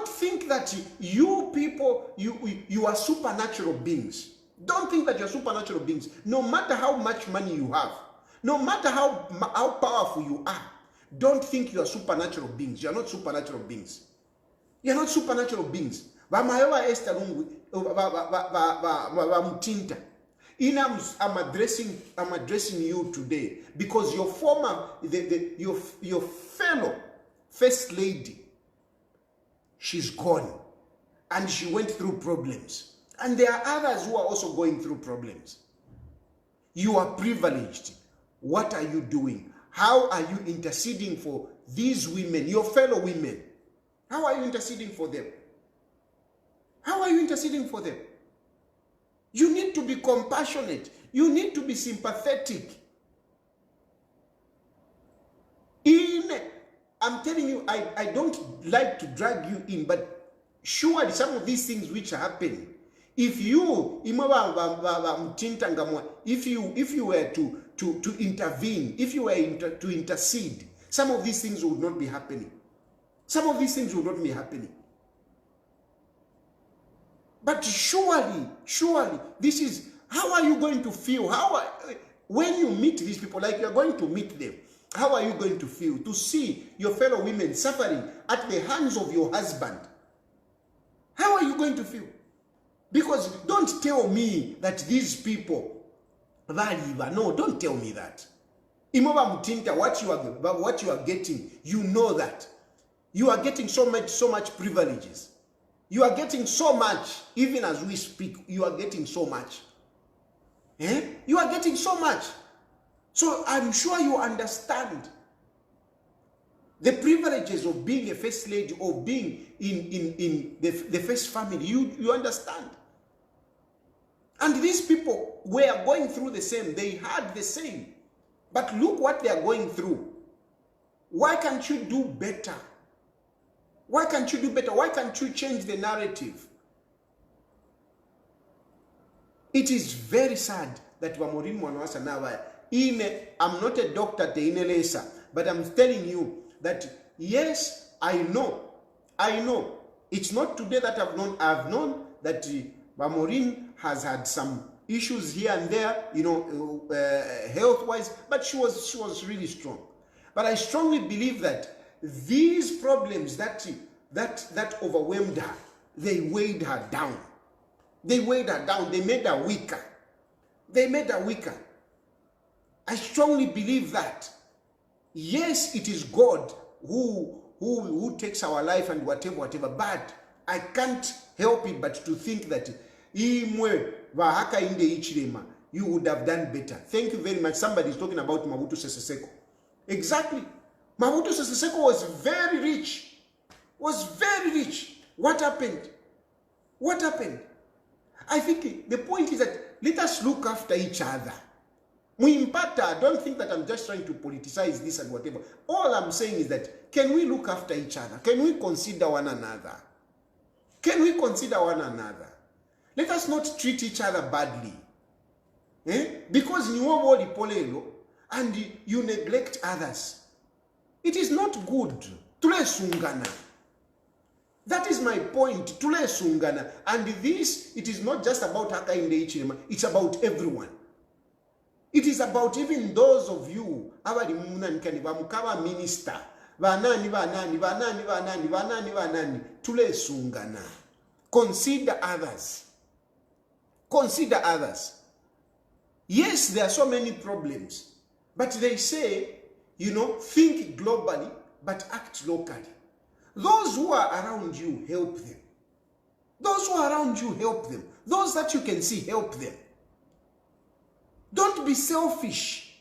Speaker 1: think that you people, you are supernatural beings. Don't think that you're supernatural beings. No matter how much money you have, no matter how powerful you are, don't think you are supernatural beings. You're not supernatural beings. You're not supernatural beings. I'm addressing you today because your your fellow first lady, she's gone and she went through problems. And there are others who are also going through problems. You are privileged. What are you doing? How are you interceding for these women, your fellow women? How are you interceding for them? How are you interceding for them? You need to be compassionate. You need to be sympathetic. I'm telling you, I don't like to drag you in, but surely some of these things which are happening, If you were to intervene, if you were to intercede, some of these things would not be happening. Some of these things would not be happening. But surely, this is, how are you going to feel? When you meet these people, like you're going to meet them, how are you going to feel? To see your fellow women suffering at the hands of your husband. How are you going to feel? Because don't tell me that these people, no, don't tell me that. What you are getting, you know that. You are getting so much privileges. You are getting so much, even as we speak, you are getting so much. You are getting so much. So I'm sure you understand the privileges of being a first lady, of being in the first family. You understand. And these people were going through the same. They had the same. But look what they are going through. Why can't you do better? Why can't you do better? Why can't you change the narrative? It is very sad that Maureen Mwanawasa now, I'm not a doctor, but I'm telling you that, yes, I know. It's not today that I've known that Maureen has had some issues here and there, health-wise, but she was really strong. But I strongly believe that these problems that overwhelmed her, they weighed her down. They weighed her down. They made her weaker. I strongly believe that. Yes, it is God who takes our life and whatever, but I can't help it but to think that Hakainde Hichilema, you would have done better. Thank you very much. Somebody is talking about Mobutu Sese Seko. Exactly. Mobutu Sese Seko was very rich. What happened? I think the point is that let us look after each other. Don't think that I'm just trying to politicize this and whatever. All I'm saying is that, can we look after each other? Can we consider one another? Let us not treat each other badly. Because you are polelo and you neglect others. It is not good. That is my point. And this, it is not just about Hakainde Hichilema, it's about everyone. It is about even those of you, minister, consider others. Yes, there are so many problems, but they say, think globally, but act locally. Those who are around you, help them. Those that you can see, help them. Don't be selfish.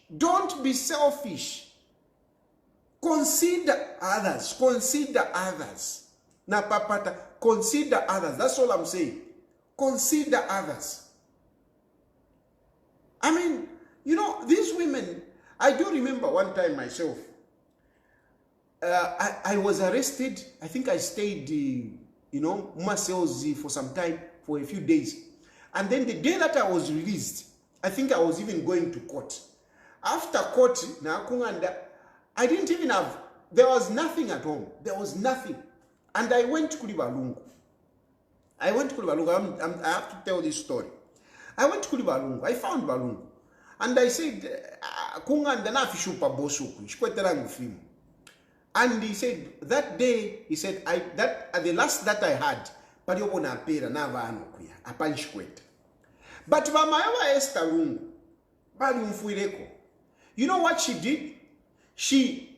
Speaker 1: Consider others. Consider others. That's all I'm saying. Consider others. I mean, these women, I do remember one time myself, I was arrested. I think I stayed, Marseilles for some time, for a few days. And then the day that I was released, I think I was even going to court. After court, I didn't even have, there was nothing at home. There was nothing. And I went to Kulibalungu. I have to tell this story. I went to Kulibalungu. I found Balungu. And I said, and he said, that day, he said, the last that I had, but Vamaeva Esther Lungu, you know what she did? She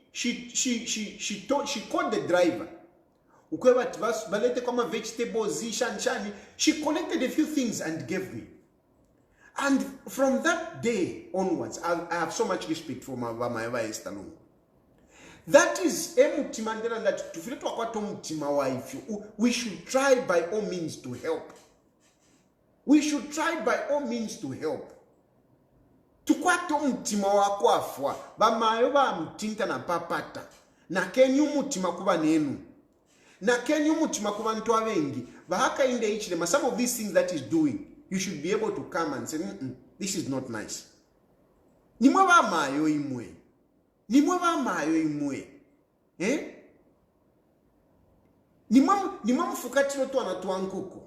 Speaker 1: called the driver. She collected a few things and gave me. And from that day onwards, I have so much respect for Vamaeva Esther Lungu. That is that we should try by all means to help. Tukwato mtima wako afwa bamayo ba mtinta na papata na kenyu mutima kuba nenu Na kenyu mutima ku bantu abengi Hakainde Hichilema, some of these things that he's doing, you should be able to come and say, this is not nice. Nimwe bamayo imwe. Nimwe bamayo imwe. Nimwe mfukatiro twana twankuko.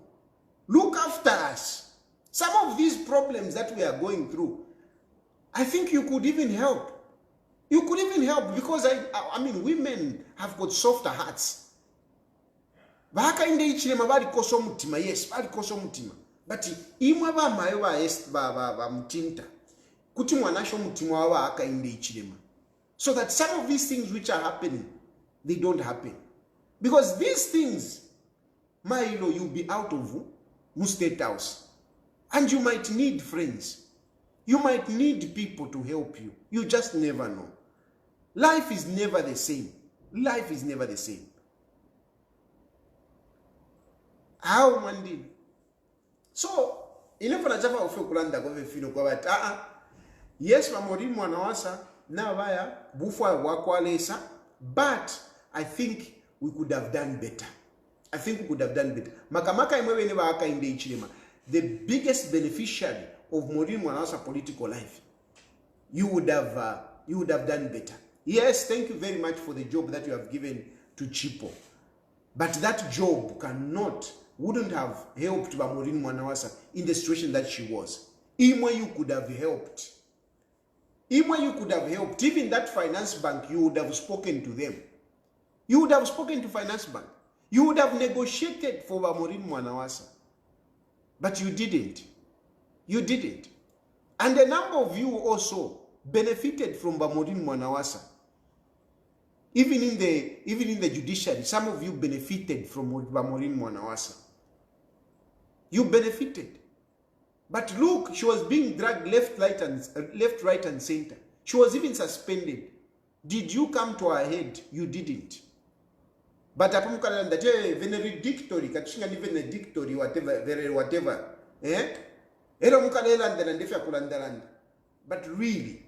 Speaker 1: Look after us. Some of these problems that we are going through, I think you could even help. You could even help because I mean, women have got softer hearts. Hakainde Hichilema bali koso mutima, yes, bali koso mutima. But imwe bamayo ba mutinta. Kuti mwanasho mutima wa Hakainde Hichilema. So that some of these things which are happening, they don't happen. Because these things, Mailo, you'll be out of State House. And you might need friends. You might need people to help you. You just never know. Life is never the same. Life is never the same. How Mandi? So, inefana jafa ufe kulanda kwa fino kwa bat. Yes, Maureen Mwanawasa na baya bufwa wakwalesa, but I think we could have done better. I think we could have done better. Makamaka imwewe ne Hakainde Hichilema, the biggest beneficiary of Maureen Mwanawasa political life, you would have done better. Yes, thank you very much for the job that you have given to Chipo, but that job wouldn't have helped Maureen Mwanawasa in the situation that she was. Imwe you could have helped. Imwe you could have helped. Even that finance bank, you would have spoken to them. You would have spoken to finance bank. You would have negotiated for Maureen Mwanawasa. But you didn't. You didn't. And a number of you also benefited from Maureen Mwanawasa. Even in the judiciary, some of you benefited from Maureen Mwanawasa. You benefited. But look, she was being dragged left, right, and center. She was even suspended. Did you come to her head? You didn't. But apumukala that venedictory, katushinga ni venedictory, whatever. Ero mukalela and ndefa kulandaranda. But really,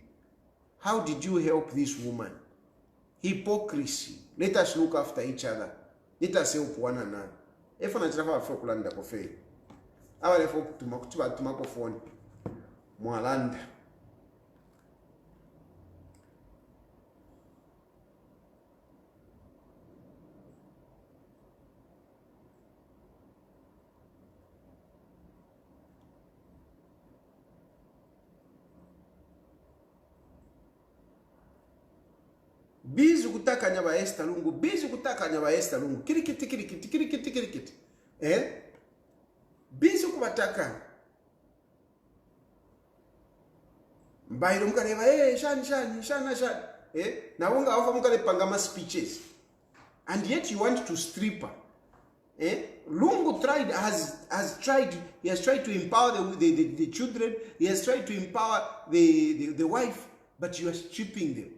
Speaker 1: how did you help this woman? Hypocrisy. Let us look after each other. Let us help one another. Efo na chirafa afro kulanda kofe. Awa lefo tumako phone. Mwalanda. Bizi kutakanya ba Esther Lungu, bizi kutakanya ba Esther Lungu, kirikiti. Bizi kubataka. Mbairo mukale shani. Na wonga afa mukale pangama speeches. And yet you want to strip her. Lungu has tried to empower the children, he has tried to empower the wife, but you are stripping them.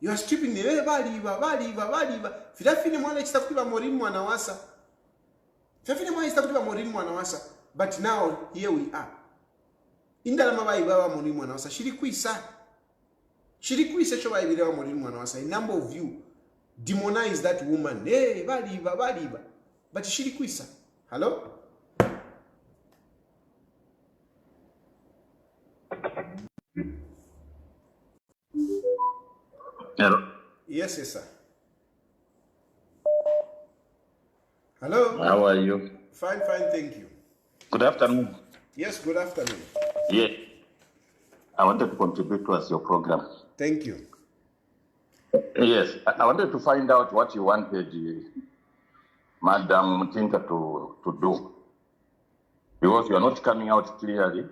Speaker 1: You are stripping them. Baliva. Fidafine mwana chitakuba Maureen Mwanawasa. Fidafine mwana chitakuba Maureen Mwanawasa. But now, here we are. Indala mabai baba Maureen Mwanawasa. Shirikwisa choba ibilewa Maureen Mwanawasa. A number of you demonize that woman. Hey, baliva. But shirikwisa. Hello?
Speaker 2: Hello.
Speaker 1: Yes, sir. Hello.
Speaker 2: How are you?
Speaker 1: Fine, thank you.
Speaker 2: Good afternoon.
Speaker 1: Yes, good afternoon.
Speaker 2: Yeah. I wanted to contribute towards your program.
Speaker 1: Thank you.
Speaker 2: Yes, I wanted to find out what you wanted Madam Mutinka to do. Because you are not coming out clearly.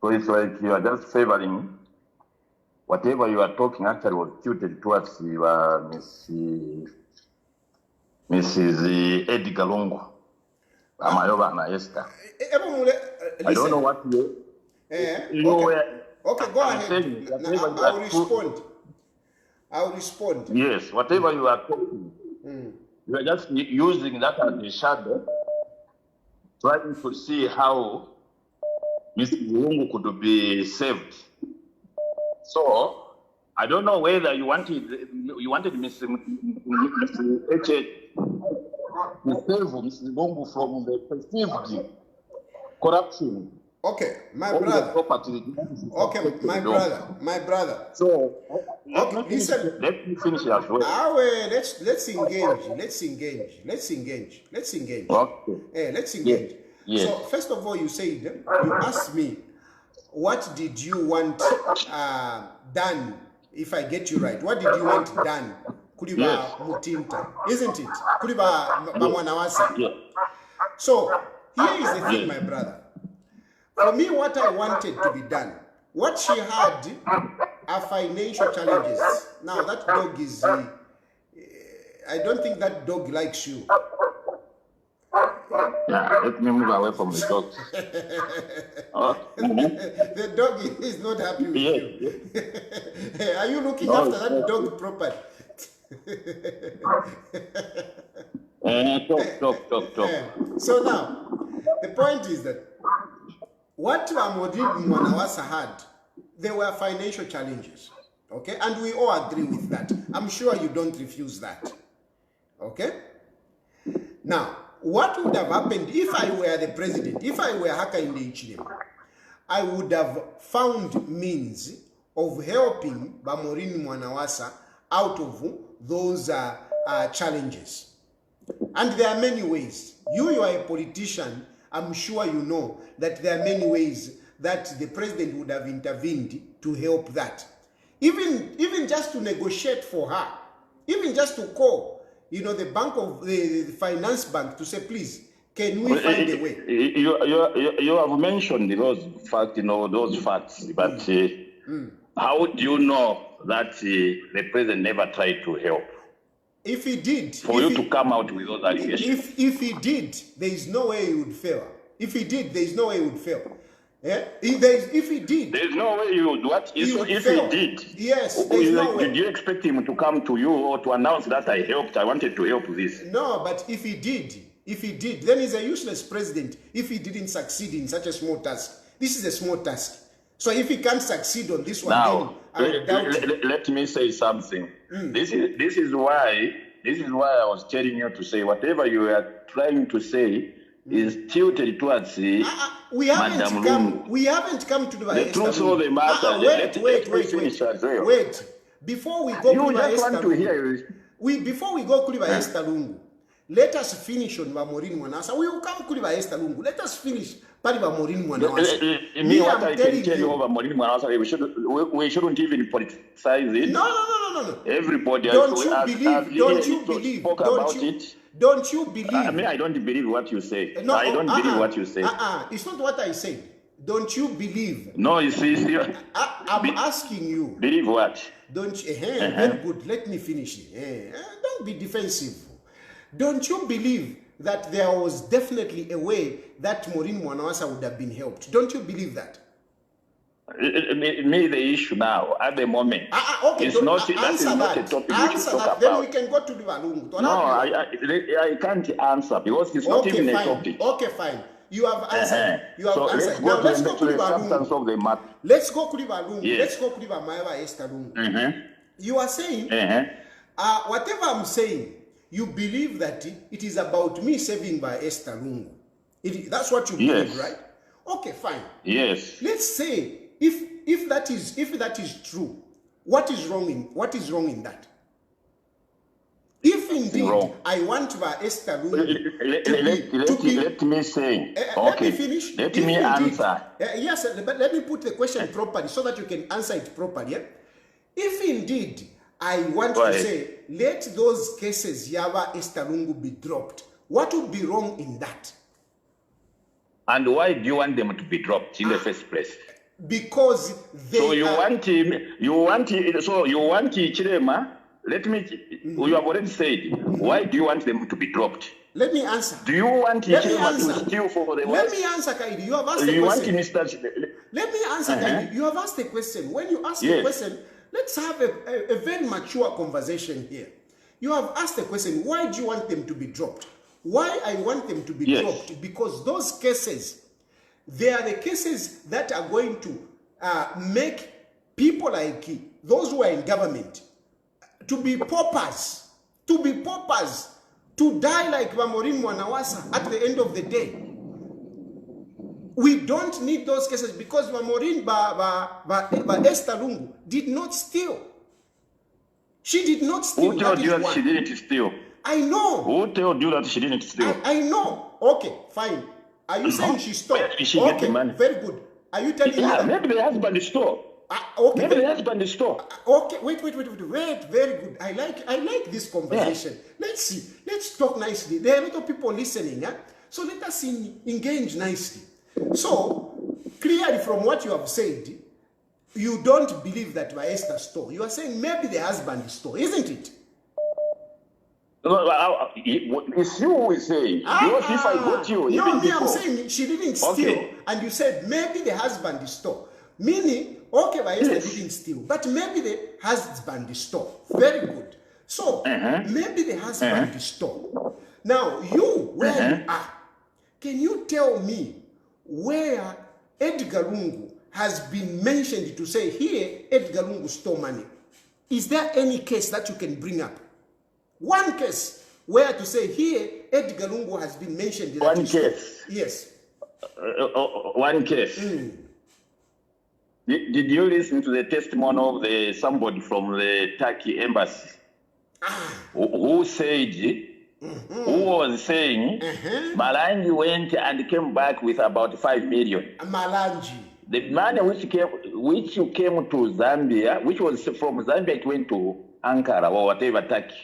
Speaker 2: So it's like you are just favoring whatever you are talking actually was tilted towards Mrs. Edgar Lungu. Amayoba na Esther. I don't know what you...
Speaker 1: Okay, go ahead. I'll respond.
Speaker 2: Yes, whatever you are talking, you are just using that as a shadow, trying to see how Mrs. Lungu could be saved. So, I don't know whether you wanted Mrs. Mrs. Bongo from the perceived corruption.
Speaker 1: Okay, my
Speaker 2: All the
Speaker 1: brother.
Speaker 2: property.
Speaker 1: Okay, my brother.
Speaker 2: So
Speaker 1: Okay, listen.
Speaker 2: let me finish as well.
Speaker 1: Let's engage.
Speaker 2: Okay.
Speaker 1: Let's engage.
Speaker 2: Yes.
Speaker 1: So first of all, you said you asked me, what did you want done? If I get you right, what did you want done? Kuliba
Speaker 2: Yes.
Speaker 1: Mutinta, isn't it? Kuliba Mwanawasa.
Speaker 2: Yeah.
Speaker 1: So here is the thing, my brother. For me, what I wanted to be done, what she had are financial challenges. Now that dog is, I don't think that dog likes you.
Speaker 2: Yeah, let me move away from the dog.
Speaker 1: The dog is not happy with you. Are you looking after that dog properly?
Speaker 2: Talk.
Speaker 1: So now, the point is that what Mwanawasa had, there were financial challenges, okay? And we all agree with that. I'm sure you don't refuse that, okay? Now, what would have happened if I were the president, if I were Hakainde Hichilema? I would have found means of helping Maureen Mwanawasa out of those challenges. And there are many ways. You are a politician. I'm sure you know that there are many ways that the president would have intervened to help that. Even just to negotiate for her, even just to call, the finance bank to say, please, can we find a way?
Speaker 2: You have mentioned those facts, but how do you know that the president never tried to help?
Speaker 1: If he did,
Speaker 2: to come out with those allegations.
Speaker 1: If he did, there is no way he would fail. If he did, there is no way he would fail. Yeah? If he did,
Speaker 2: there's no way he would. What if he did?
Speaker 1: Yes, there's no way.
Speaker 2: Did you expect him to come to you or to announce that I wanted to help this?
Speaker 1: No, but if he did, then he's a useless president. If he didn't succeed in such a small task, this is a small task. So if he can't succeed on this one,
Speaker 2: now,
Speaker 1: then I doubt it.
Speaker 2: Let me say something. This is why I was telling you to say whatever you are trying to say is tilted towards
Speaker 1: we haven't come to
Speaker 2: the truth of the matter.
Speaker 1: Wait. Before we go,
Speaker 2: you just want to hear.
Speaker 1: Before we go, Kuliba Esther Lungu, let us finish on Maureen Mwanawasa. We will come Kuliba Esther Lungu. Let us finish Pariba Maureen Mwanawasa.
Speaker 2: Me, what I can tell you over Maureen Mwanawasa, we shouldn't even politicize it.
Speaker 1: No.
Speaker 2: Everybody,
Speaker 1: don't you believe?
Speaker 2: I mean, I don't believe what you say. No, I don't believe what you say.
Speaker 1: It's not what I say. Don't you believe?
Speaker 2: No, you see,
Speaker 1: I'm asking you.
Speaker 2: Believe what?
Speaker 1: Don't you? Very good. Let me finish it. Don't be defensive. Don't you believe that there was definitely a way that Maureen Mwanawasa would have been helped? Don't you believe that?
Speaker 2: Me, the issue now, at the moment,
Speaker 1: okay,
Speaker 2: it's not, that is not a topic we should talk about.
Speaker 1: Then we can go to the Valungu.
Speaker 2: No, I can't answer because it's not even a topic.
Speaker 1: Okay, fine. You have answered.
Speaker 2: Let's
Speaker 1: now let's
Speaker 2: go
Speaker 1: go to the
Speaker 2: substance of the matter.
Speaker 1: Let's go to the Valungu.
Speaker 2: Yes.
Speaker 1: Let's go to the Maeva Esther Lungu. You are saying, whatever I'm saying, you believe that it is about me saving by Esther Lungu. That's what you believe, right? Okay, fine.
Speaker 2: Yes.
Speaker 1: Let's say if that is true, what is wrong in that? If indeed I want Esther Lungu
Speaker 2: let me say.
Speaker 1: Let me finish.
Speaker 2: Let me answer.
Speaker 1: Yes, but let me put the question properly so that you can answer it properly. Yeah? If indeed I want to say, let those cases Yava Esther Lungu be dropped, what would be wrong in that?
Speaker 2: And why do you want them to be dropped in the first place?
Speaker 1: Because they
Speaker 2: so you want Hichilema. You have already said, why do you want them to be dropped?
Speaker 1: Let me answer.
Speaker 2: Do you want Hichilema to steal for the
Speaker 1: Let me answer, Kaidi. You have asked a question. Let me answer, Kaidi. You have asked a question. When you ask a question, let's have a very mature conversation here. You have asked a question, why do you want them to be dropped? Why I want them to be dropped? Because those cases, they are the cases that are going to make people like those who are in government to be paupers. to be paupers, to die like Maureen Mwanawasa at the end of the day. We don't need those cases because Maureen Esther Lungu did not steal. She did not steal.
Speaker 2: Who told you that she didn't steal?
Speaker 1: I know.
Speaker 2: Who told you that she didn't steal?
Speaker 1: I know. Okay, fine. Are you saying she stole?
Speaker 2: Where did she get the money?
Speaker 1: Very good. Are you telling me that?
Speaker 2: Maybe the husband stole.
Speaker 1: Okay.
Speaker 2: Maybe the husband stole.
Speaker 1: Okay, wait. Very good. I like this conversation. Yeah. Let's see. Let's talk nicely. There are a lot of people listening. Yeah? So let us engage nicely. So, clearly from what you have said, you don't believe that Esther stole. You are saying maybe the husband stole, isn't it?
Speaker 2: It's you who is saying. Because if I got you,
Speaker 1: no, I'm saying she didn't steal. And you said maybe the husband stole. Meaning, okay, Esther didn't steal, but maybe the husband stole. Very good. So, maybe the husband stole. Now, you, where you are, can you tell me where Edgar Lungu has been mentioned to say, here, Edgar Lungu stole money? Is there any case that you can bring up? One case where to say, here, Edgar Lungu has been mentioned.
Speaker 2: One case?
Speaker 1: Yes.
Speaker 2: One case. Did you listen to the testimony of somebody from the Turkey embassy who said, who was saying, Malanji went and came back with about 5 million.
Speaker 1: Malanji.
Speaker 2: The money which came to Zambia, which was from Zambia, it went to Ankara or whatever, Turkey.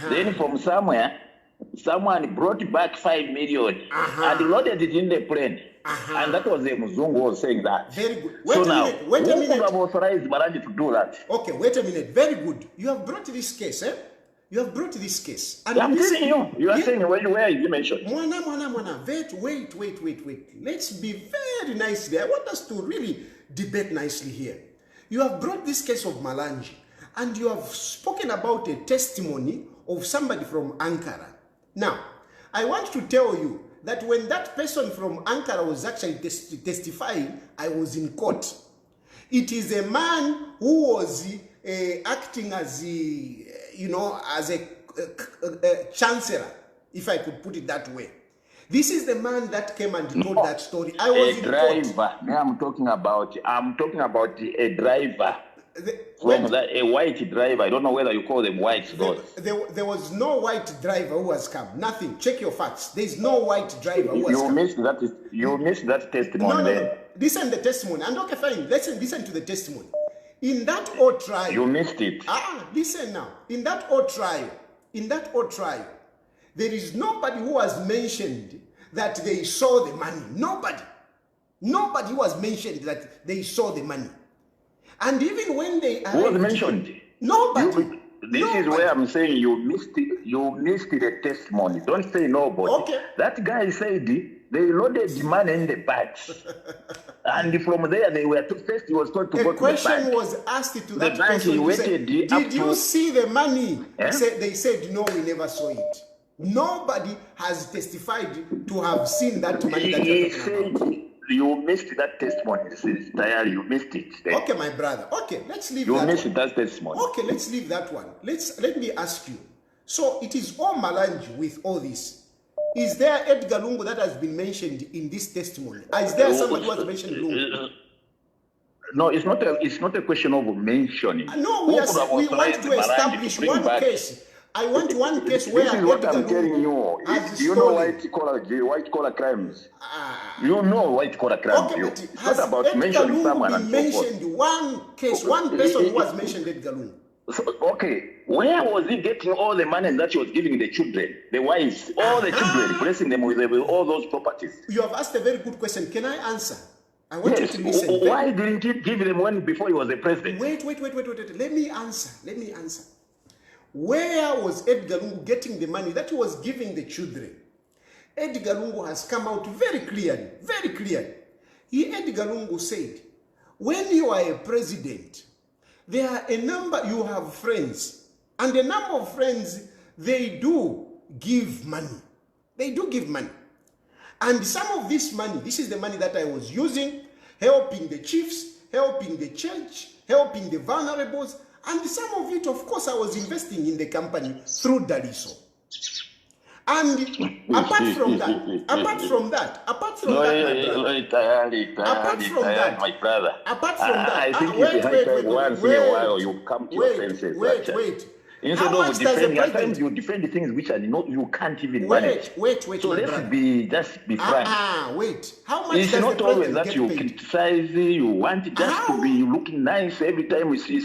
Speaker 2: Then from somewhere, someone brought back 5 million and loaded it in the plane. And that was the Muzungu was saying that.
Speaker 1: Very good.
Speaker 2: Wait a minute. Who could have authorized Malanji to do that?
Speaker 1: Okay, wait a minute. Very good. You have brought this case, eh? You have brought this case. And
Speaker 2: I'm telling you. You are saying where you mentioned.
Speaker 1: Mwana. Wait. Let's be very nicely. I want us to really debate nicely here. You have brought this case of Malanji, and you have spoken about a testimony of somebody from Ankara. Now, I want to tell you that when that person from Ankara was actually testifying, I was in court. It is a man who was acting as as a chancellor, if I could put it that way. This is the man that came and told that story. I was in
Speaker 2: driver. I'm talking about a driver. A white driver. I don't know whether you call them white.
Speaker 1: There was no white driver who has come. Nothing. Check your facts. There is no white driver who has come.
Speaker 2: You missed that testimony.
Speaker 1: No. Listen to the testimony. And okay, fine. Listen to the testimony. In that old trial.
Speaker 2: You missed it.
Speaker 1: Listen now. In that old trial, there is nobody who has mentioned that they saw the money. Nobody who has mentioned that they saw the money. And even when they
Speaker 2: who was mentioned?
Speaker 1: Nobody.
Speaker 2: This is where I'm saying you missed it. You missed the testimony. Don't say nobody.
Speaker 1: Okay.
Speaker 2: That guy said they loaded the money in the bags. And from there, they were first he was told to go to the bank.
Speaker 1: A question was asked to that person.
Speaker 2: He waited
Speaker 1: did you see the money? They said, no, we never saw it. Nobody has testified to have seen that money that you're talking about.
Speaker 2: You missed that testimony. Tayali, you missed it.
Speaker 1: Okay, my brother. Okay, let's leave
Speaker 2: that
Speaker 1: one.
Speaker 2: You missed that testimony.
Speaker 1: Okay, let's leave that one. Let me ask you. So it is all Malanji with all this. Is there Edgar Lungu that has been mentioned in this testimony? Is there somebody who has mentioned Lungu?
Speaker 2: No, it's not a question of mentioning.
Speaker 1: No, we want to establish one case. I want one case where
Speaker 2: this is what I'm telling you. You know white collar crimes. You know white collar crimes.
Speaker 1: Okay,
Speaker 2: but it's not about mentioning someone and so forth.
Speaker 1: Mentioned one case, one person who has mentioned Edgar Lungu.
Speaker 2: So, okay, where was he getting all the money that he was giving the children, the wives, all the children, blessing them with all those properties? You
Speaker 1: have asked a very good question. Can I answer? I want you to listen.
Speaker 2: Why didn't he give them one before he was the president?
Speaker 1: Wait. Let me answer. Where was Edgar Lungu getting the money that he was giving the children? Edgar Lungu has come out very clearly. Edgar Lungu said, when you are a president, there are a number, you have friends, and a number of friends, they do give money. And some of this money, this is the money that I was using, helping the chiefs, helping the church, helping the vulnerables. And some of it, of course, I was investing in the company through Daliso. And apart from that,
Speaker 2: No,
Speaker 1: my brother,
Speaker 2: my brother.
Speaker 1: apart from that,
Speaker 2: I think it's high time once in a while you come to your senses.
Speaker 1: Wait.
Speaker 2: Instead of defending, at times you defend things which are not, you can't even manage.
Speaker 1: Wait,
Speaker 2: so let's
Speaker 1: brother.
Speaker 2: just be frank.
Speaker 1: Wait. How much
Speaker 2: it's
Speaker 1: does
Speaker 2: not
Speaker 1: the
Speaker 2: always
Speaker 1: president
Speaker 2: that you
Speaker 1: get paid?
Speaker 2: criticize, you want just to be looking nice every time you see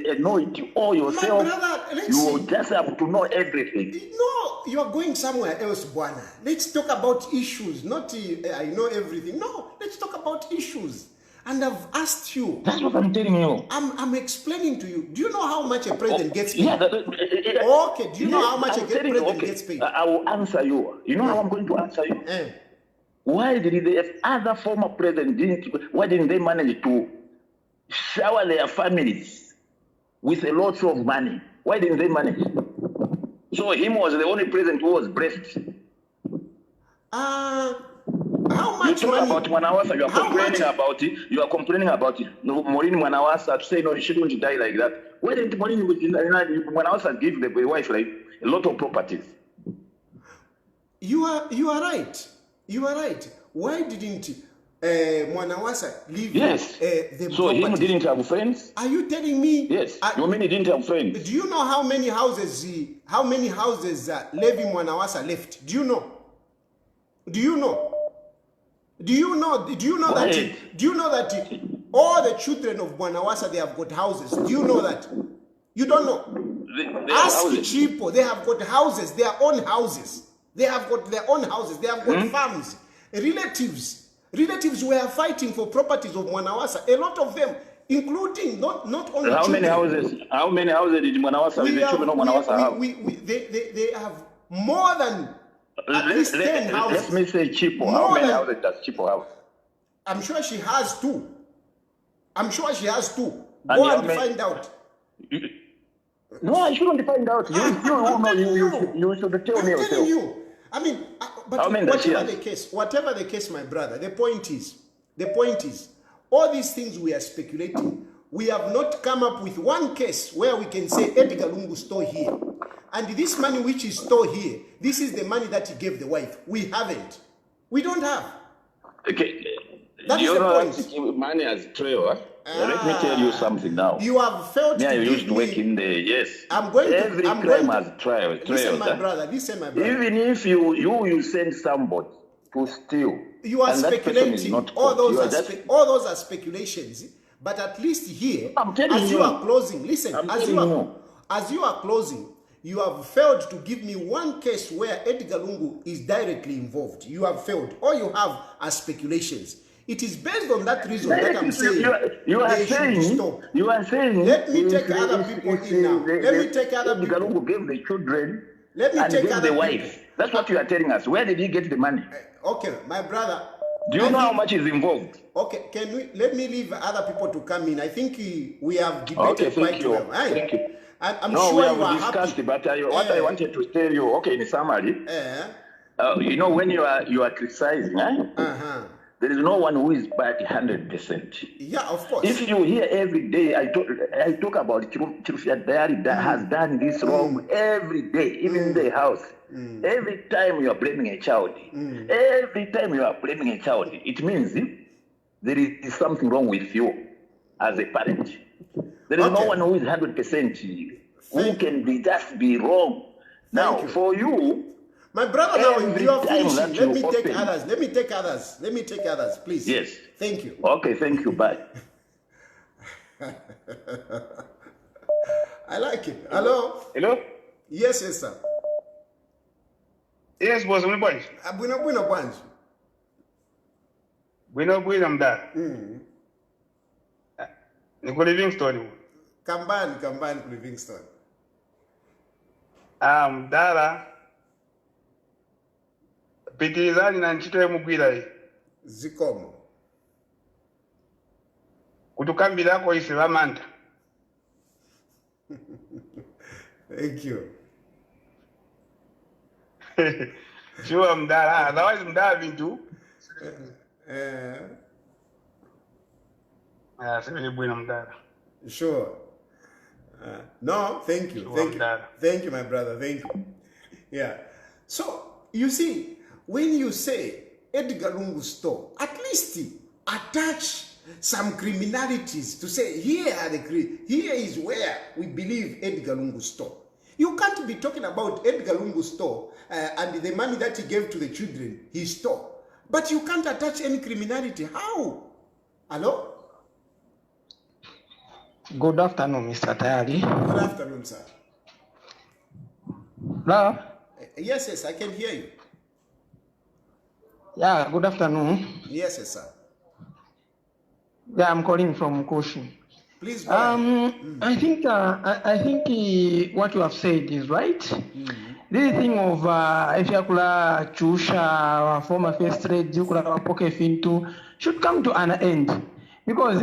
Speaker 2: annoy it all yourself.
Speaker 1: My brother,
Speaker 2: you just have to know everything.
Speaker 1: No, you are going somewhere else, Bwana. Let's talk about issues, not I know everything. No, let's talk about issues. And I've asked you.
Speaker 2: That's what I'm telling you.
Speaker 1: I'm explaining to you. Do you know how much a president gets paid?
Speaker 2: Yeah,
Speaker 1: okay. Do you know how much a president gets paid?
Speaker 2: I will answer you. You know how I'm going to answer you? Why did the other former president why didn't they manage to shower their families with a lot of money? Why didn't they manage? So him was the only president who was blessed.
Speaker 1: How much
Speaker 2: you talk
Speaker 1: money?
Speaker 2: About Mwanawasa, you are complaining about it. You are complaining about it. No, Maureen Mwanawasa to say no, he shouldn't die like that. Why didn't Maureen Mwanawasa give the wife like a lot of properties?
Speaker 1: You are right. You are right. Why didn't Mwanawasa leave the
Speaker 2: so
Speaker 1: properties?
Speaker 2: Him didn't have friends?
Speaker 1: Are you telling me?
Speaker 2: Yes. You mean he didn't have friends?
Speaker 1: Do you know how many houses Levi Mwanawasa left? Do you know? Do you know that all the children of Mwanawasa, they have got houses? Do you know that? You don't know. Ask Chipo, they have got houses, their own houses. They have got their own houses. They have got farms. Relatives were fighting for properties of Mwanawasa. A lot of them, including not only
Speaker 2: how
Speaker 1: children.
Speaker 2: How many houses did Mwanawasa, the children of Mwanawasa have?
Speaker 1: They have more than at least 10 houses.
Speaker 2: Let me say Chipo. How many houses does Chipo have?
Speaker 1: I'm sure she has 2. Go and find out.
Speaker 2: No, I shouldn't find out. You should tell me yourself. I'm telling
Speaker 1: you. I mean, but whatever the case, my brother, the point is, all these things we are speculating, we have not come up with one case where we can say Edgar Lungu stored here. And this money which is stored here, this is the money that he gave the wife. We haven't. We don't have.
Speaker 2: Okay.
Speaker 1: That is the point.
Speaker 2: Money as trail. Let me tell you something now.
Speaker 1: You have failed to give
Speaker 2: used to work in there, yes.
Speaker 1: Every
Speaker 2: crime has trial.
Speaker 1: Listen, my brother.
Speaker 2: Even if you send somebody to steal,
Speaker 1: you are speculating. All those are speculations. But at least here, as you are closing, listen, as you are closing, you have failed to give me one case where Edgar Lungu is directly involved. You have failed. All you have are speculations. It is based on that reason that I'm saying
Speaker 2: you are saying.
Speaker 1: Let me take other people in now. Let me take other people.
Speaker 2: Lungu gave the children.
Speaker 1: Let me take other
Speaker 2: the wife. That's what you are telling us. Where did he get the money?
Speaker 1: Okay, my brother.
Speaker 2: Do you know how much is involved?
Speaker 1: Okay, let me leave other people to come in. I think we have debated quite well.
Speaker 2: Thank you.
Speaker 1: I'm sure
Speaker 2: we have discussed, but what I wanted to tell you, okay, in summary, when you are criticizing, there is no one who is bad 100%.
Speaker 1: Yeah, of course.
Speaker 2: If you hear every day, I talk about Chilufya Tayali that has done this wrong every day, even in the house. Every time you are blaming a child, it means there is something wrong with you as a parent. There is no one who is 100% who can just be wrong. Now, for you,
Speaker 1: my brother, now you are finishing. Let me take others, please.
Speaker 2: Yes.
Speaker 1: Thank you.
Speaker 2: Okay, thank you. Bye.
Speaker 1: I like it. Hello?
Speaker 3: Hello?
Speaker 1: Yes, sir.
Speaker 3: Yes, boss. Bueno, mda. Niko Livingstone.
Speaker 1: Kambani Livingstone.
Speaker 3: Mdala. Pitirizani na nchito ya mugwira hii.
Speaker 1: Zikomo.
Speaker 3: Kutukambira kwa isi lamanta.
Speaker 1: Thank you.
Speaker 3: Sure, mdala. Otherwise, mdala bintu.
Speaker 1: Sure. No, thank you. Thank you. Thank you, my brother. Thank you. Yeah. So, you see, when you say Edgar Lungu's store, at least attach some criminalities to say, here is where we believe Edgar Lungu's store. You can't be talking about Edgar Lungu's store and the money that he gave to the children, his store. But you can't attach any criminality. How? Hello?
Speaker 4: Good afternoon, Mr. Tayali.
Speaker 1: Good afternoon, sir.
Speaker 4: Hello?
Speaker 1: Yes, I can hear you.
Speaker 4: Yeah, good afternoon.
Speaker 1: Yes, sir.
Speaker 4: Yeah, I'm calling from Koshi.
Speaker 1: Please go ahead.
Speaker 4: I think what you have said is right. This thing of if you kula chusha former first trade, you kula poke fintu should come to an end, because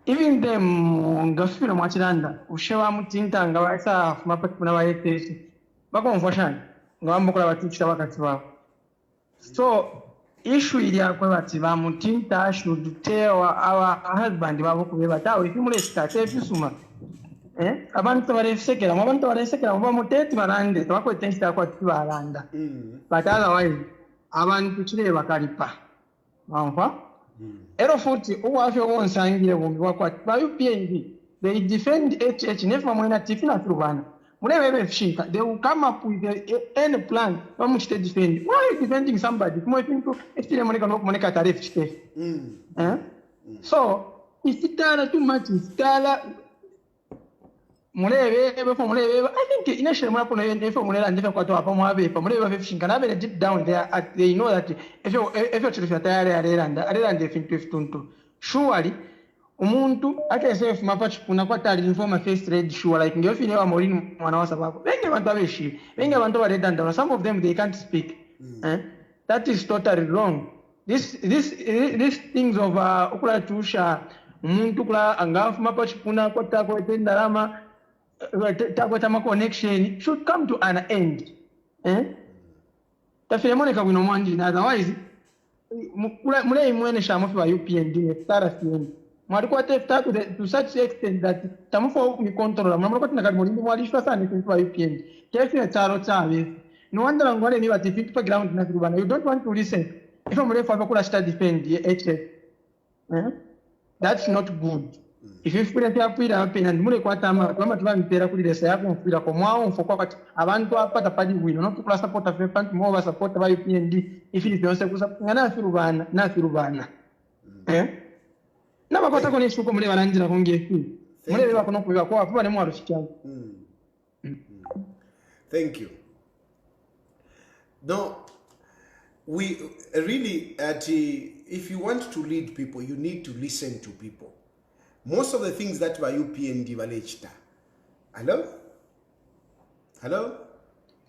Speaker 4: even them gafina mwachilanda ushewa mutinta ngawasa mapati kuna waete bako mfashani ngawambo kula watichita wakati wao. So issue ili yakwe bati ba mutinta should tell our husband babo kubeba tawe ifimule state fisuma abantu baresekera muba muteti barande twakwetensita kwa tubalanda but otherwise abantu kireba kalipa mamva ero futi uwafye wonsangire bombi wakwa ba UPND they defend HH never mwena tifina turubana mulebe fishinka they will come up with any plan bamuchite defend. Why are you defending somebody kuma ifinto Hichilema moneka tarifu chite so isitala too much isitala mulebe I think initially mwapo na if mulela ndifa kwa to apa mwabe pa mulebe fishinga nabe deep down there they know that if Chilufya Tayali arelanda fintu fituntu surely umuntu akese mapachi kuna kwa tali informa face trade sure like ndio fine wa Maureen Mwanawasa bako wenge bantu abeshi wenge bantu baredanda some of them they can't speak that is totally wrong. This things of ukula tusha umuntu kula angafu mapachi kuna kwa tako etendalama takweta connection should come to an end. Tafilemoneka wino mwanji na otherwise mule imwene shamufi wa UPND netara fiyendi mwalikuwa tefta to such extent that tamufa ni control mwalikuwa tinakari mwalindi mwalishwa sana ni wa UPND kefi na charo chawe no wonder ngwale ni wati fit pa ground na kurubana you don't want to listen if mule fa kula sta defend HF that's not good. If you feel that you are paying and mule kwa tama tuwa mpira kuli desa yako mpira kwa mwao mfokwa kati abantu apata padi wino no tukula support afe pantu mwa support ba UPND if it yonse kusa na firubana na bakota kone shuko mule barangira konge fi mule beba kono kubiba kwa afuba ne mwa rushikya.
Speaker 1: Thank you. No, we really if you want to lead people you need to listen to people. Most of the things that were UPND valechita. Hello? Hello,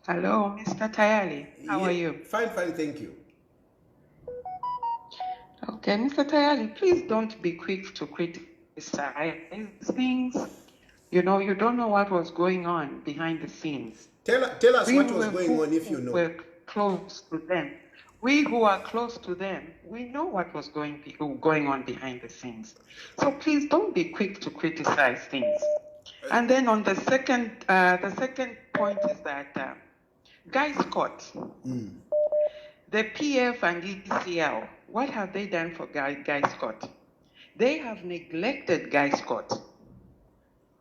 Speaker 5: Mr. Tayali. How are you?
Speaker 1: Fine, thank you.
Speaker 5: Okay, Mr. Tayali, please don't be quick to criticize things. You know, you don't know what was going on behind the scenes.
Speaker 1: Tell us what was going on if you know.
Speaker 5: We're close to them. We who are close to them, we know what was going on behind the scenes. So please don't be quick to criticize things. And then on the second point is that Guy Scott, the PF and ECL, what have they done for Guy Scott? They have neglected Guy Scott.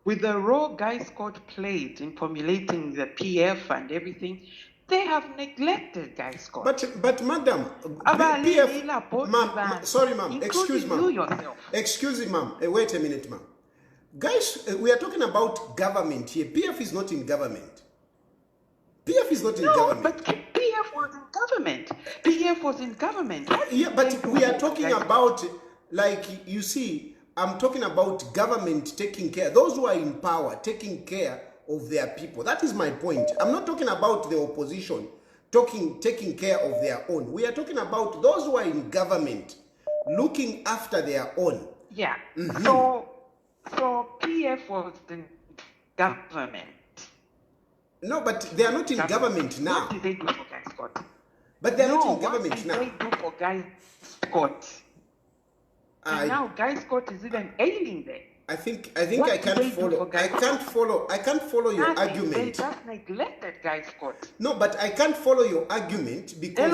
Speaker 5: With the role Guy Scott played in formulating the PF and everything, they have neglected Guy Scott.
Speaker 1: But madam, PF, sorry ma'am, excuse me ma'am, wait a minute ma'am. Guys, we are talking about government here. PF is not in government. PF is not in government.
Speaker 5: But PF was in government. PF was in government.
Speaker 1: Yeah, but we are talking about, like, you see, I'm talking about government taking care, those who are in power, taking care of their people. That is my point. I'm not talking about the opposition taking care of their own. We are talking about those who are in government looking after their own.
Speaker 5: Yeah. So PF was in government.
Speaker 1: No, but they are not in government now.
Speaker 5: What did they do for Guy Scott?
Speaker 1: But they are not in government now.
Speaker 5: What did they do for Guy Scott? And now Guy Scott is even ailing there.
Speaker 1: I think I can't follow. I can't follow your argument.
Speaker 5: That's neglected Guys Court.
Speaker 1: No, but I can't follow your argument because.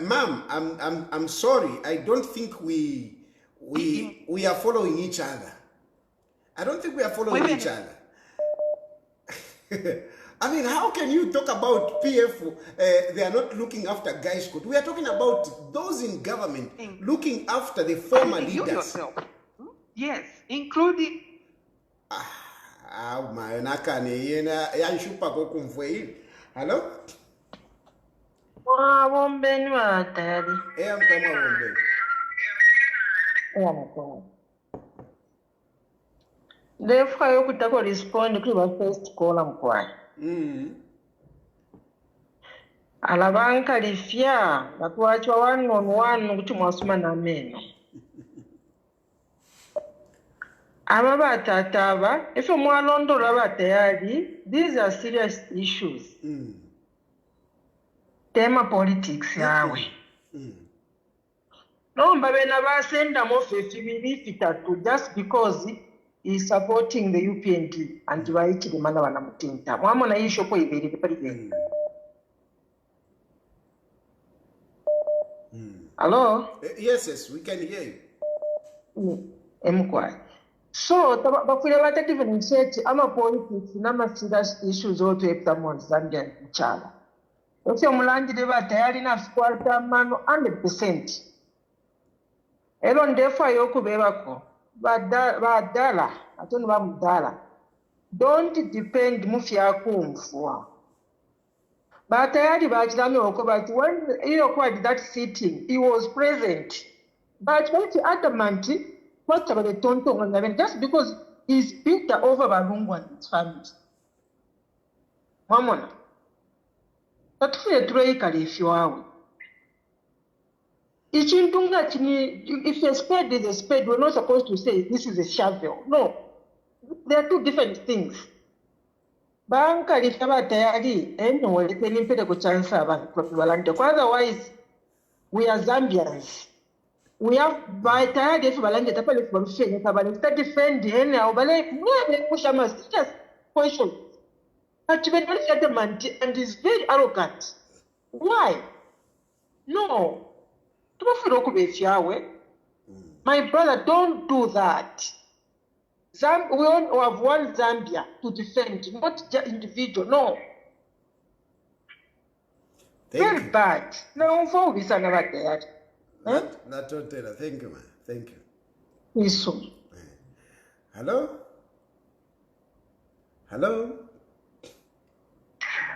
Speaker 1: Ma'am, I'm sorry. I don't think we are following each other. I don't think we are following each other. I mean, how can you talk about PF? They are not looking after Guys Court. We are talking about those in government looking after the former leaders.
Speaker 5: You yourself. Yes, including.
Speaker 1: Hello?
Speaker 6: Therefore, I could respond to the first column. Alabanka lifya na kuachwa one on one kuti mwasuma na meno. Amabatataba, if you mwalondo laba Tayali, these are serious issues. Tema politics yawe. No mbabe na basenda mo 50 just because is supporting the UPND and Hichilema na wanamutinta. Mwamona hii shopo iberi pali. Hello?
Speaker 1: Yes, we can hear you.
Speaker 6: So, bafule bata differentiate ama politics nama serious issues oto eptamon Zambia mchala. Ofi omulandi deba Tayali na squarta mano 100%. Elo ndefa yoku bebako. Badala, atoni ba mudala. Don't depend mufya kumfwa. But Tayali bachilame oko, but when he acquired that sitting, he was present. But when he adamant, what about the tonto just because he's bitter over Barungu and his family. Mamona. But for a trader, if you are. If a spade is a spade, we're not supposed to say this is a shovel. No. They are two different things. Banka lifaba Tayali, anyway, otherwise, we are Zambians. We have by Tayali if Balanga Tapali from Shane, Kabali, defending any push a serious question. But you adamant and is very arrogant. Why? No. My brother, don't do that. We all have one Zambia to defend, not just individual. No. Very bad. No, for this and about that.
Speaker 1: Not Taylor. Thank you, man. Thank you.
Speaker 6: Yes, sir.
Speaker 1: Hello? Hello?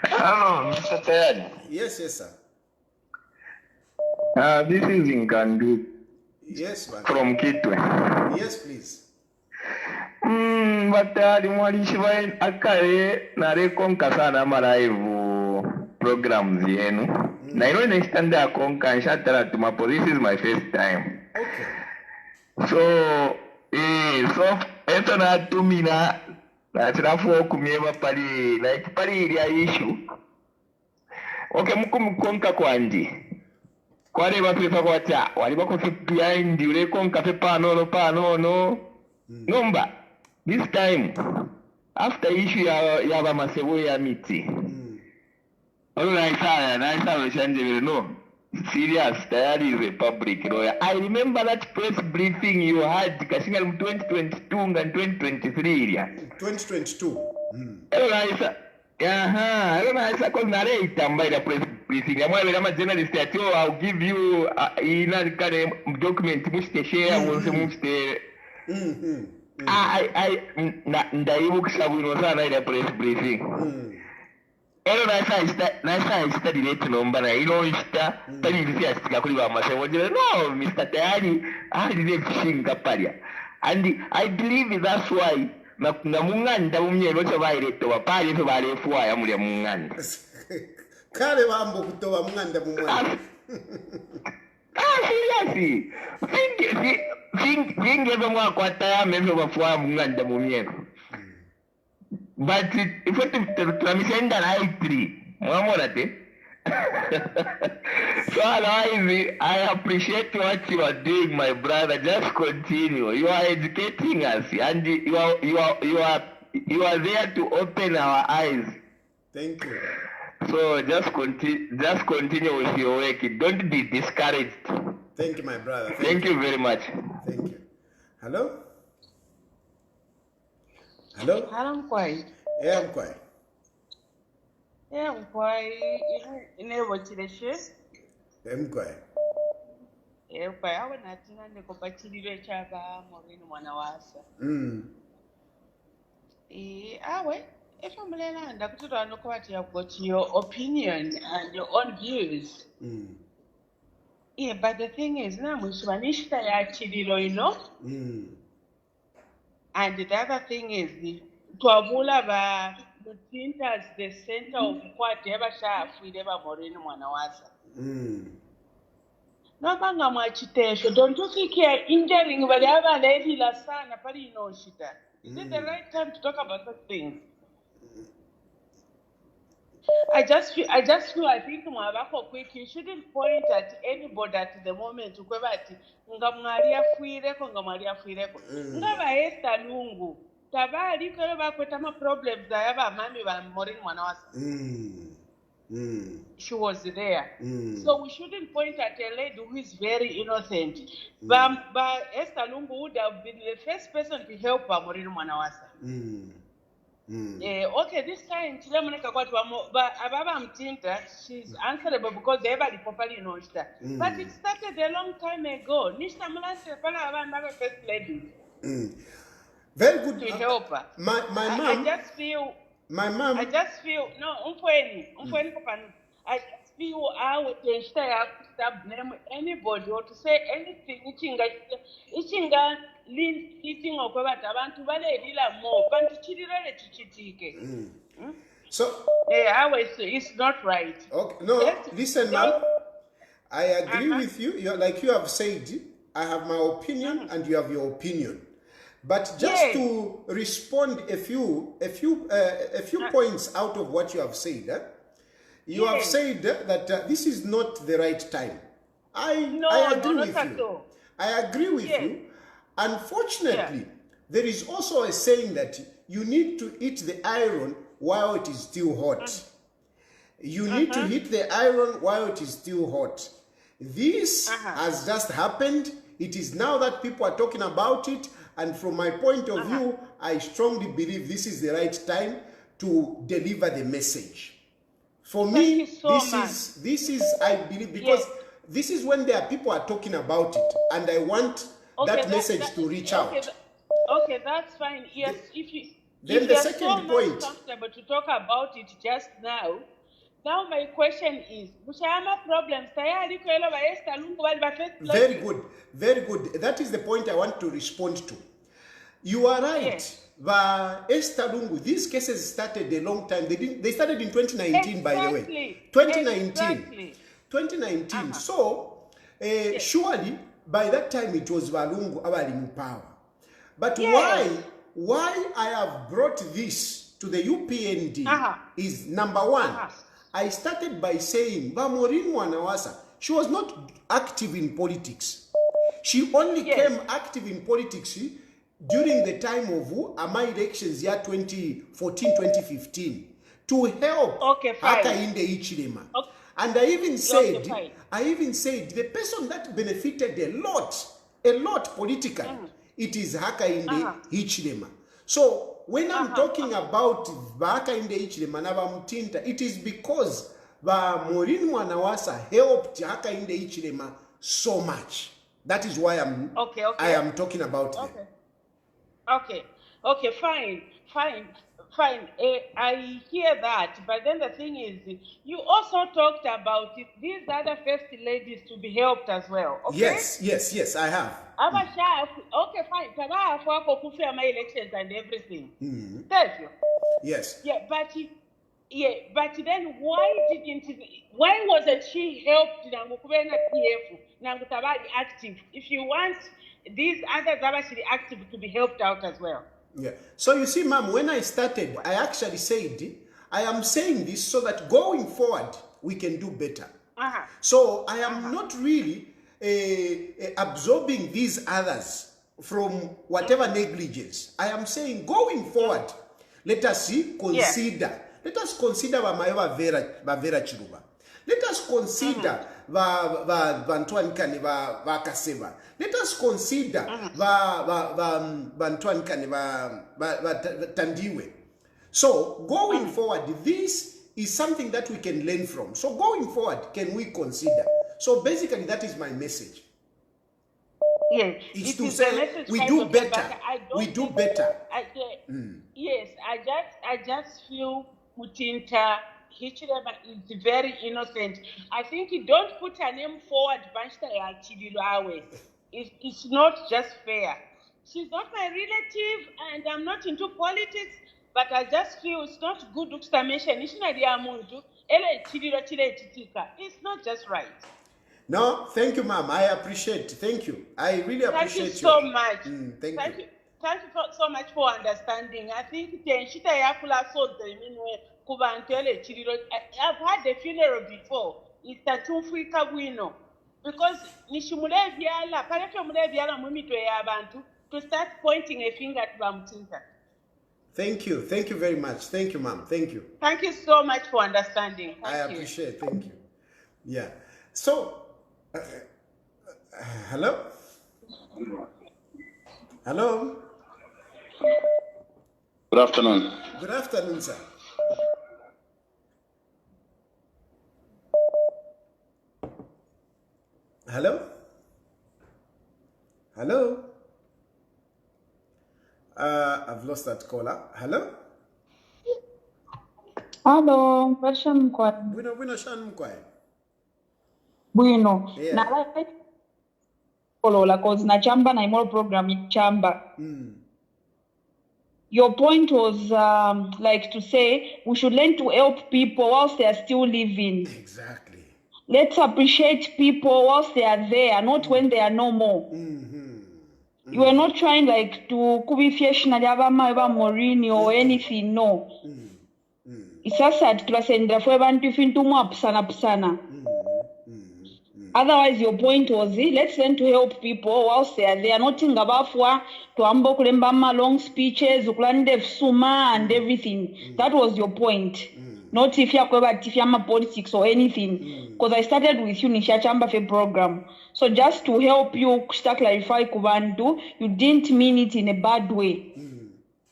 Speaker 3: Hello, Mr. Tayali.
Speaker 1: Yes, sir.
Speaker 3: This is Ngandu.
Speaker 1: Yes, man.
Speaker 3: From Kitwe.
Speaker 1: Yes, please.
Speaker 3: But the Mwalishiva Akare Narekonka Sana Maraivu programs yenu. Na ilo inestanda ya konka and shatara tumapo. This is my first time.
Speaker 1: Okay.
Speaker 3: So eto na tumina na tirafu kumieva pali like pali ilia issue. Okay, mkonka kwanji. Kwale watu kwa cha wali wako behind ule konka fe pano. Nomba this time after issue ya ba masewo ya miti. Naisa Shanje no. Serious, Tayali is a public lawyer. I remember that press briefing you had Kashinga 2022 and 2023.
Speaker 1: 2022.
Speaker 3: Naisa. Naisa called narrator by the press briefing. I'm a journalist at you. I'll give you a document which they share once a month. Ndaibu kusabuni sana ile press briefing. Ero naisa study it number na ilo ista tani ilifia stika kuli wa masewo no Mr. Tayali didn't shinga palia and I believe that's why na munganda umyelo cha vaireto wa pali to bale fuwa ya muri munganda
Speaker 1: kale bambo kutowa munganda mumwana
Speaker 3: seriously vinge vamwa kwa taya mezo bafuwa munganda mumyelo. But if you tell me that I agree, Mwamorate, So otherwise, I appreciate what you are doing, my brother. Just continue. You are educating us, and you are there to open our eyes.
Speaker 1: Thank you.
Speaker 3: So just continue with your work. Don't be discouraged.
Speaker 1: Thank you, my brother.
Speaker 3: Thank you very much.
Speaker 1: Thank you. Hello? Hello?
Speaker 5: I'm quiet.
Speaker 1: Yeah, I'm quiet.
Speaker 5: Yeah, I'm quiet. You know what you say?
Speaker 1: I'm quiet.
Speaker 5: Yeah, quiet. I want to know the Chilufya chaba Maureen Mwanawasa. Wait. If I'm learning, I could know what you have got your opinion and your own views. Yeah, but the thing is, now we Spanish actually, you know. And the other thing is, to avula the thinkers, the center of whatever shaft we ever Maureen Mwanawasa. No banga mwachitesho. Don't you think you're injuring whatever lady la sana pali no shita? Is it the right time to talk about such things? I just feel I think mwabako quick you shouldn't point at anybody at the moment ukwebati ngamwalia fuireko ngaba Esther Lungu tabali kero bakweta ma problems ayaba mami ba Maureen Mwanawasa. She was there. So we shouldn't point at a lady who is very innocent. But Esther Lungu would have been the first person to help Maureen Mwanawasa. Okay, this time Chilufya Ababa Mtinta, she's answerable because everybody properly knows that. But it started a long time ago. Nishta Mulase Pala first lady.
Speaker 1: Very good.
Speaker 5: To help her.
Speaker 1: My mom.
Speaker 5: I just feel no, I just feel I would stop name anybody or to say anything ichinga leading of abantu balelila more pantichirele chichitike.
Speaker 1: So
Speaker 5: yeah, it's not right.
Speaker 1: Okay, no, listen, ma'am. I agree with you. You have said, I have my opinion and you have your opinion. But just to respond a few points out of what you have said, you have said that this is not the right time. I agree with you. I agree with you. Unfortunately, there is also a saying that you need to hit the iron while it is still hot. You need to hit the iron while it is still hot. This has just happened. It is now that people are talking about it. And from my point of view, I strongly believe this is the right time to deliver the message. For me, this is I believe, because this is when there are people are talking about it, and I want that message to reach out.
Speaker 5: Okay, that's fine. Yes,
Speaker 1: then the second point.
Speaker 5: Comfortable to talk about it just now. Now my question is, problems.
Speaker 1: Very good, very good. That is the point I want to respond to. You are right. But Esther Lungu, these cases started a long time. They started in 2019, by the way. 2019. 2019. So surely by that time it was Valungu Abalim power. But why I have brought this to the UPND is number one. I started by saying Maureen Mwanawasa, she was not active in politics. She only came active in politics during the time of my elections year 2014-2015 to help Hakainde Hichilema. And I even said the person that benefited a lot politically, it is Hakainde Hichilema. So when I'm talking about Hakainde Hichilema and Mtinta, it is because Maureen Mwanawasa helped Hakainde Hichilema so much. That is why I am talking about them.
Speaker 5: Okay, fine. I hear that, but then the thing is, you also talked about these other first ladies to be helped as well. Okay?
Speaker 1: Yes, I have.
Speaker 5: Okay, fine. My elections and everything. Thank you.
Speaker 1: Yes.
Speaker 5: But then why wasn't she helped active? If you want these others are actually active to be helped out as well.
Speaker 1: Yeah. So you see, ma'am, when I started, I actually said, I am saying this so that going forward, we can do better. So I am not really absorbing these others from whatever negligence. I am saying going forward, let us consider. Let us consider Vamaeva Vera Chiluba. Let us consider Vantuankani Vakaseva. Let us consider Vantuankani Tandiwe. So going forward, this is something that we can learn from. So going forward, can we consider? So basically, that is my message.
Speaker 7: Yes,
Speaker 1: it's to say we do better. We do better.
Speaker 7: Yes, I just feel Mutinta Hichilema is very innocent. I think you don't put her name forward, it's not just fair. She's not my relative, and I'm not into politics, but I just feel it's not good to mention. It's not just right.
Speaker 1: No, thank you, ma'am. I appreciate. Thank you. I really appreciate you.
Speaker 7: Thank you so much.
Speaker 1: Thank you.
Speaker 7: Thank you so much for understanding. I think I've had the funeral before. It's a two-free wino. Because to start pointing a finger at Bamtinka.
Speaker 1: Thank you. Thank you very much. Thank you, ma'am. Thank you.
Speaker 7: Thank you so much for understanding.
Speaker 1: I appreciate. Thank you. Yeah. So, hello? Hello?
Speaker 2: Good afternoon.
Speaker 1: Good afternoon, sir. Hello? Hello? I've lost that caller. Hello?
Speaker 8: Hello, Vershan Mkwai.
Speaker 1: Bueno, Shan Mkwai.
Speaker 8: Bueno,
Speaker 1: Yeah.
Speaker 8: na like la cause na chamba na imo program chamba. Your point was like to say we should learn to help people whilst they are still living.
Speaker 1: Exactly.
Speaker 8: Let's appreciate people whilst they are there, not when they are no more. You are not trying like to kubifyesh na yaba Maureen or anything, no. It's just that tulasendra fwe bantu fintumu apsana. Otherwise, your point was, let's learn to help people whilst they are there. Not in Gabafwa, to Ambo Kulembama long speeches, Uklande Suma and everything. That was your point. Not if you're politics or anything. Because I started with you in Chamba program. So just to help you clarify Kubandu, you didn't mean it in a bad way.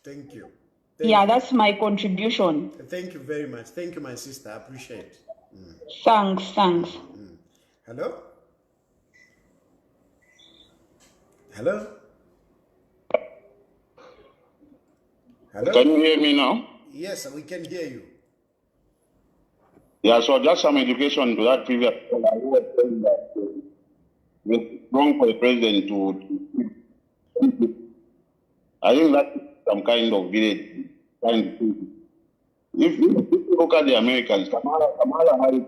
Speaker 1: Thank you.
Speaker 8: That's my contribution.
Speaker 1: Thank you very much. Thank you, my sister. I appreciate it.
Speaker 8: Thanks.
Speaker 1: Hello? Hello? Hello?
Speaker 2: Can you hear me now?
Speaker 1: Yes, we can hear you.
Speaker 2: Yeah, so just some education to that previous. It's wrong for the president to. I think that's some kind of village. If you look at the Americans, Kamala Harris,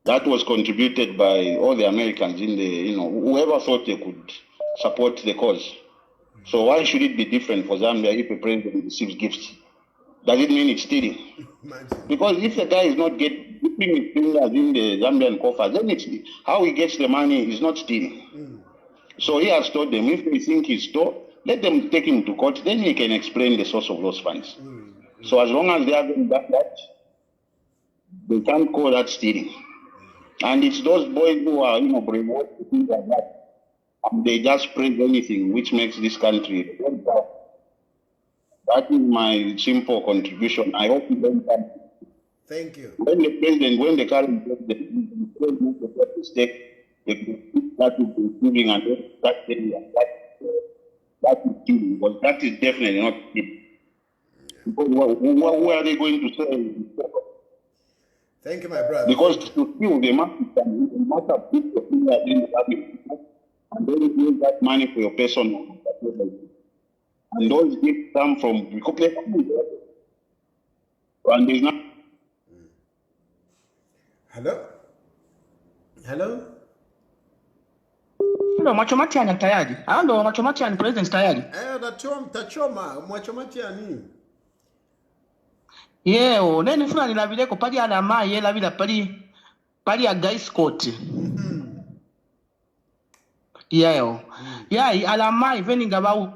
Speaker 2: that was contributed by all the Americans in the, whoever thought they could support the cause. So why should it be different for Zambia if a president receives gifts? Does it mean it's stealing? Because if the guy is not dipping his fingers in the Zambian coffers, then it's how he gets the money is not stealing. So he has told them, if they think he's stole, let them take him to court, then he can explain the source of those funds. So as long as they haven't done that, they can't call that stealing. And it's those boys who are, brainwashed to think like that. And they just praise anything which makes this country. That is my simple contribution. I hope you don't come.
Speaker 1: Thank you.
Speaker 2: When the current president the mistake, that is improving and that is true, because that is definitely not it. Because who are they going to say?
Speaker 1: Thank you, my brother.
Speaker 2: Because to steal, they must have put your finger in the public, and then use that money for your personal. And those gifts come from and there's not.
Speaker 1: Hello? Hello?
Speaker 4: Ndo Mwachomatiani tayari. Ndo Mwachomatiani president tayari.
Speaker 1: Tachoma Mwachomatiani.
Speaker 4: Yeo, nene funa nilabileko pali alama ye labila pali a guy Scott. Yeo. Yeah, alama even ngaba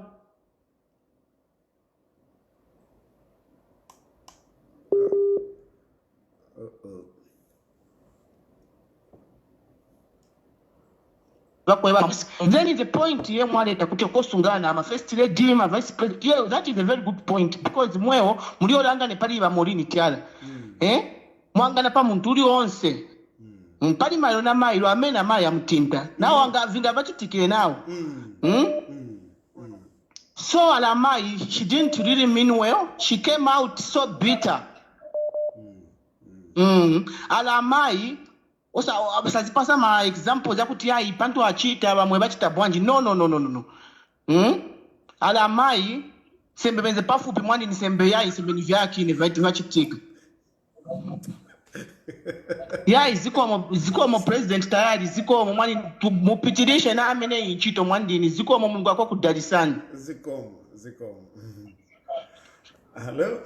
Speaker 4: then the point ye mwaleta kuti okosungana ama first lady ama vice president. Yeah, that is a very good point because mweo muliolanga ne pali ba Maureen Tayali. Mwangana pa muntu uli onse. Pali mayo na mayo amena maya mtinda. Now anga vinga bachitikire now. So Alamai, she didn't really mean well. She came out so bitter. Alamai, osazipasa ma example za kuti ai pantu achita bamwe bachita bwanji. No. Alamai sembe benze pafupi mwandi ni sembe yai sembe ni vyaki ni vachitika. Yeah, ziko mo president tayari ziko mo mwani mupitirishe na amene inchito mwandini ziko mo mungu wako kudalisana
Speaker 1: ziko hello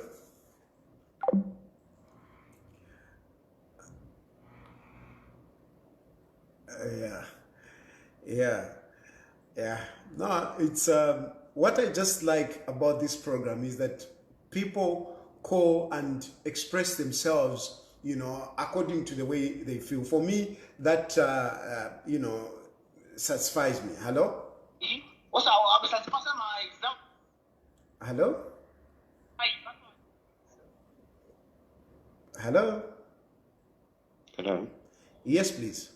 Speaker 1: yeah no it's what I just like about this program is that people call and express themselves, you know, according to the way they feel. For me, that, you know, satisfies me. Hello? Hello? Hello?
Speaker 9: Hello?
Speaker 1: Yes, please.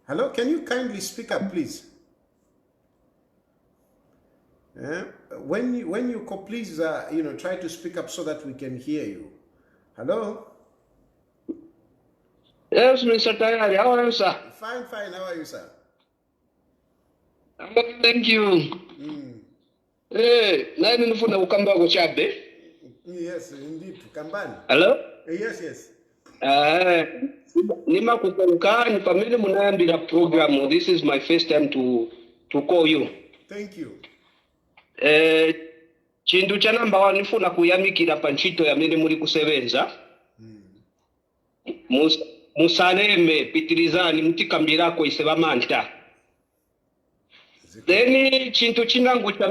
Speaker 1: Hello? Can you kindly speak up, please? When you call, please, you know, try to speak up so that we can hear you. Hello?
Speaker 9: Yes, Mr. Tayali, how are you, sir?
Speaker 1: Fine. How are you, sir?
Speaker 9: Thank you. Hey, nani nifuna ukamba go chabe?
Speaker 1: Yes, indeed. Kambani.
Speaker 9: Hello?
Speaker 1: Yes.
Speaker 9: Nima kukuruka ni family munayambira program. This is my first time to call you.
Speaker 1: Thank you.
Speaker 9: Chindu cha namba 1 nifuna kuyamikira panchito ya mene muri kusebenza. Musaleme pitirizani mutikambirako iseba manta. Then chintu chinangu cha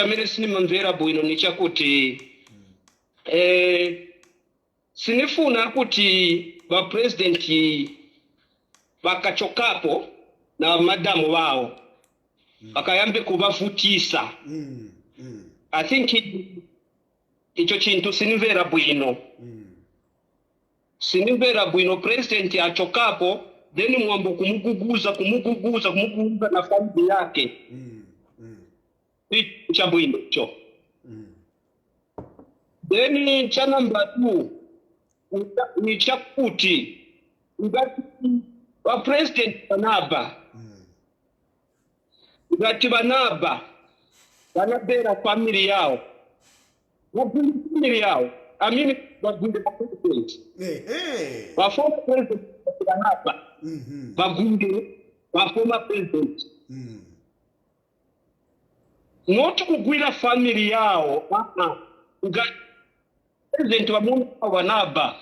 Speaker 9: mene sinimamvera bwino nichakuti sinifuna kuti ba president bakachokapo na madamu wao bakayambe kubavutisa. I think icho chintu sinimvera bwino. Sinimvera bwino president achokapo then mwambo kumuguguza na familia yake. Icho bwino cho. Then cha number 2 ni chakuti wa president banaba banabera family yao amini bagunde president wa former president banaba bagunde wa former president not kugwira family yao president wa mungu wanaba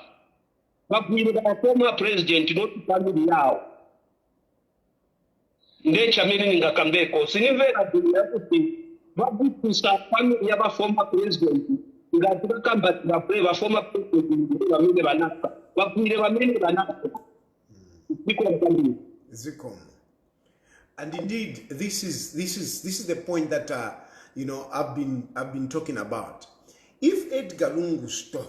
Speaker 9: bagwire ba former president not family yao ndecha mimi ngakambeko sinivera bila kuti babukusa family ya ba former president ngatuka kamba ba former president bamile banaka bagwire bamile banaka
Speaker 1: Zikom. And indeed this is the point that you know I've been talking about. If Edgar Lungu stop,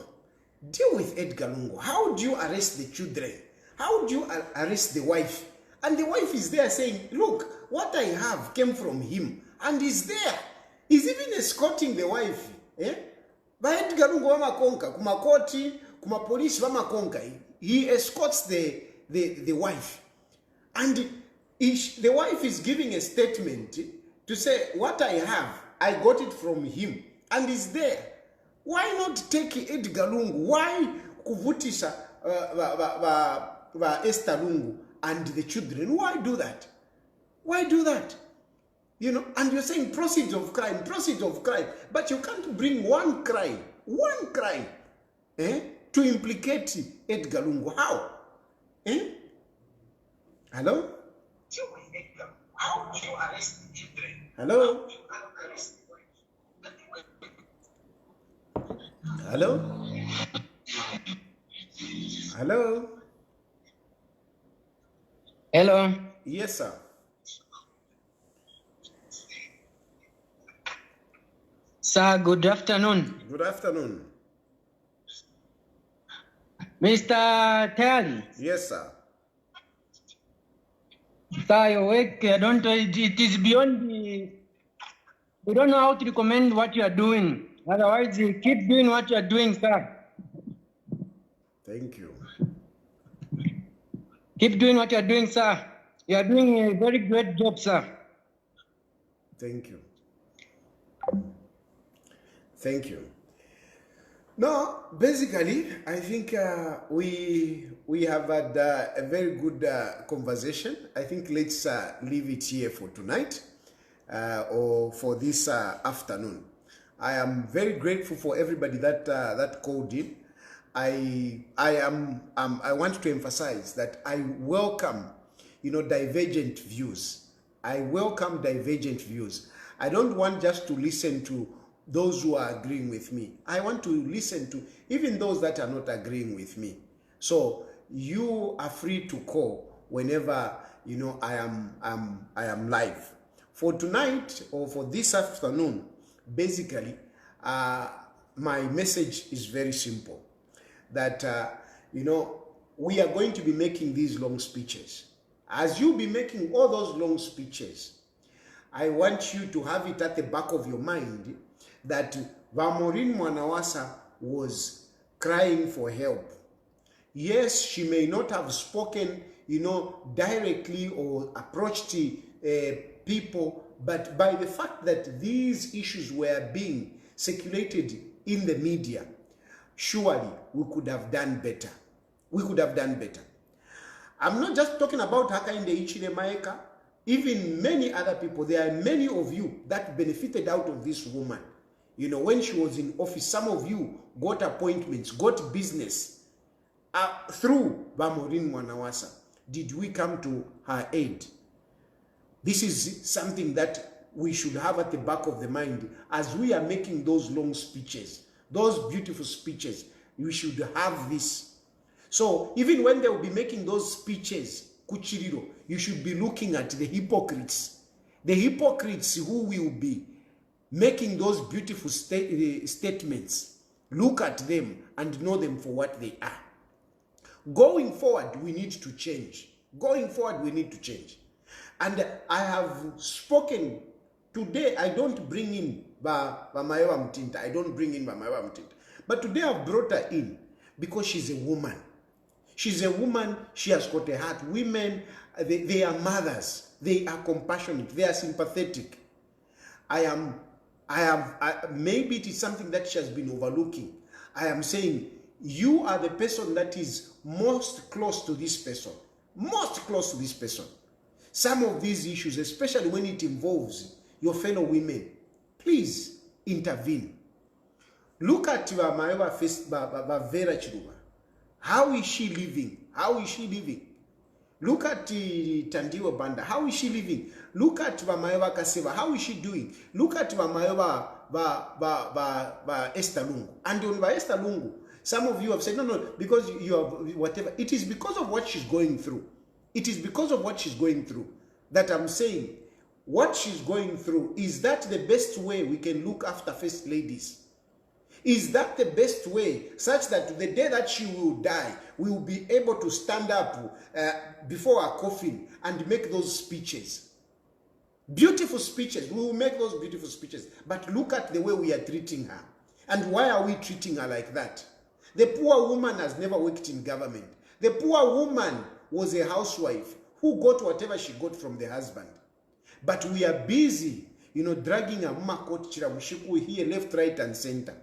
Speaker 1: deal with Edgar Lungu. How do you arrest the children? How do you arrest the wife? And the wife is there saying, look, what I have came from him. And he's there. He's even escorting the wife. By Edgar Lungu wamakonka, kumakoti, kumapolisi wamakonka. He escorts the wife. And the wife is giving a statement to say, what I have, I got it from him. And he's there. Why not take Edgar Lungu? Why kuvutisha Esther Lungu and the children? Why do that? Why do that? You know, and you're saying proceeds of crime, but you can't bring one crime, to implicate Edgar Lungu. How? Hello? Hello? Hello? Hello?
Speaker 10: Hello.
Speaker 1: Yes, sir.
Speaker 10: Sir, good afternoon.
Speaker 1: Good afternoon.
Speaker 10: Mr. Tayali.
Speaker 1: Yes, sir.
Speaker 10: Sir, your work, it is beyond the, we don't know how to recommend what you are doing. Otherwise, you keep doing what you are doing, sir.
Speaker 1: Thank you.
Speaker 10: Keep doing what you are doing, sir. You are doing a very great job, sir.
Speaker 1: Thank you. Thank you. No, basically, I think we have had a very good conversation. I think let's leave it here for tonight or for this afternoon. I am very grateful for everybody that that called in. I want to emphasize that I welcome, you know, divergent views. I welcome divergent views. I don't want just to listen to those who are agreeing with me. I want to listen to even those that are not agreeing with me. So you are free to call whenever, you know, I am live. For tonight or for this afternoon, basically, my message is very simple. That, you know, we are going to be making these long speeches. As you be making all those long speeches, I want you to have it at the back of your mind that Maureen Mwanawasa was crying for help. Yes, she may not have spoken, you know, directly or approached people, but by the fact that these issues were being circulated in the media, surely we could have done better. We could have done better. I'm not just talking about Hakainde Hichilema, even many other people. There are many of you that benefited out of this woman. You know, when she was in office, some of you got appointments, got business through Maureen Mwanawasa. Did we come to her aid? This is something that we should have at the back of the mind as we are making those long speeches, those beautiful speeches. We should have this. So even when they will be making those speeches, Kuchiriro, you should be looking at the hypocrites who will be making those beautiful statements. Look at them and know them for what they are. Going forward, we need to change. Going forward, we need to change. And I have spoken today. I don't bring in Bamayewa Mtinta. I don't bring in Bamayewa Mtinta. But today I've brought her in because she's a woman. She's a woman. She has got a heart. Women, they are mothers. They are compassionate. They are sympathetic. Maybe it is something that she has been overlooking. I am saying you are the person that is most close to this person. Most close to this person. Some of these issues, especially when it involves your fellow women, please intervene. Look at Maeva Vera Chiluma. How is she living? How is she living? Look at Tandiwa Banda. How is she living? Look at Maeva Kaseva. How is she doing? Look at Maeva Esther Lungu. And on Esther Lungu, some of you have said, no, because you have whatever. It is because of what she's going through. It is because of what she's going through that I'm saying what she's going through. Is that the best way we can look after first ladies? Is that the best way such that the day that she will die, we will be able to stand up before our coffin and make those speeches? Beautiful speeches. We will make those beautiful speeches. But look at the way we are treating her. And why are we treating her like that? The poor woman has never worked in government. The poor woman was a housewife who got whatever she got from the husband. But we are busy, you know, dragging a makot chiramushiku here, left, right, and center.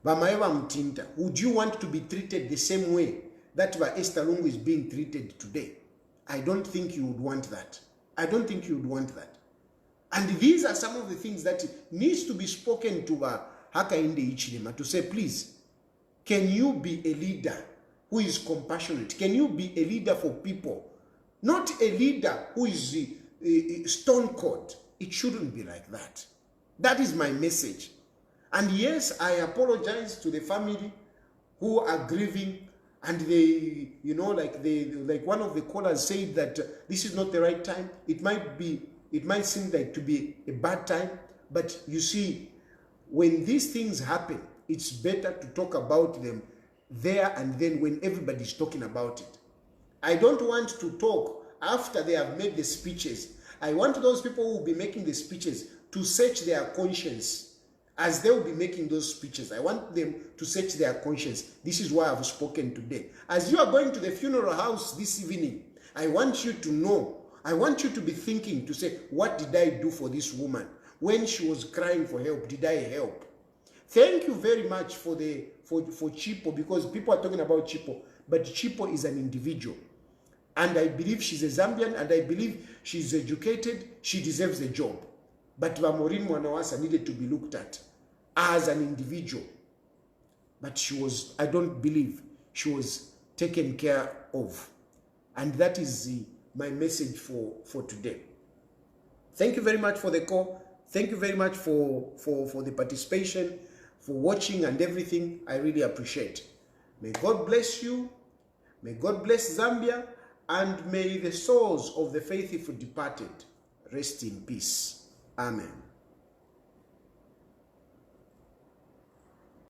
Speaker 1: Bamayewa Mtinta, would you want to be treated the same way that Esther Lungu is being treated today? I don't think you would want that. I don't think you'd want that. And these are some of the things that needs to be spoken to Hakainde Hichilema, to say, please, can you be a leader who is compassionate? Can you be a leader for people? Not a leader who is stone cold. It shouldn't be like that. That is my message. And yes, I apologize to the family who are grieving, and they, you know, like one of the callers said that this is not the right time. It might seem like to be a bad time, but you see, when these things happen, it's better to talk about them there and then when everybody's talking about it. I don't want to talk after they have made the speeches. I want those people who will be making the speeches to search their conscience as they will be making those speeches. I want them to search their conscience. This is why I've spoken today. As you are going to the funeral house this evening, I want you to know, I want you to be thinking, to say, what did I do for this woman? When she was crying for help, did I help? Thank you very much for Chipo, because people are talking about Chipo, but Chipo is an individual. And I believe she's a Zambian, and I believe she's educated, she deserves a job. But Maureen Mwanawasa needed to be looked at as an individual. But she was, I don't believe she was taken care of. And that is my message for today. Thank you very much for the call. Thank you very much for the participation, for watching and everything. I really appreciate. May God bless you. May God bless Zambia. And may the souls of the faithful departed rest in peace. Amen.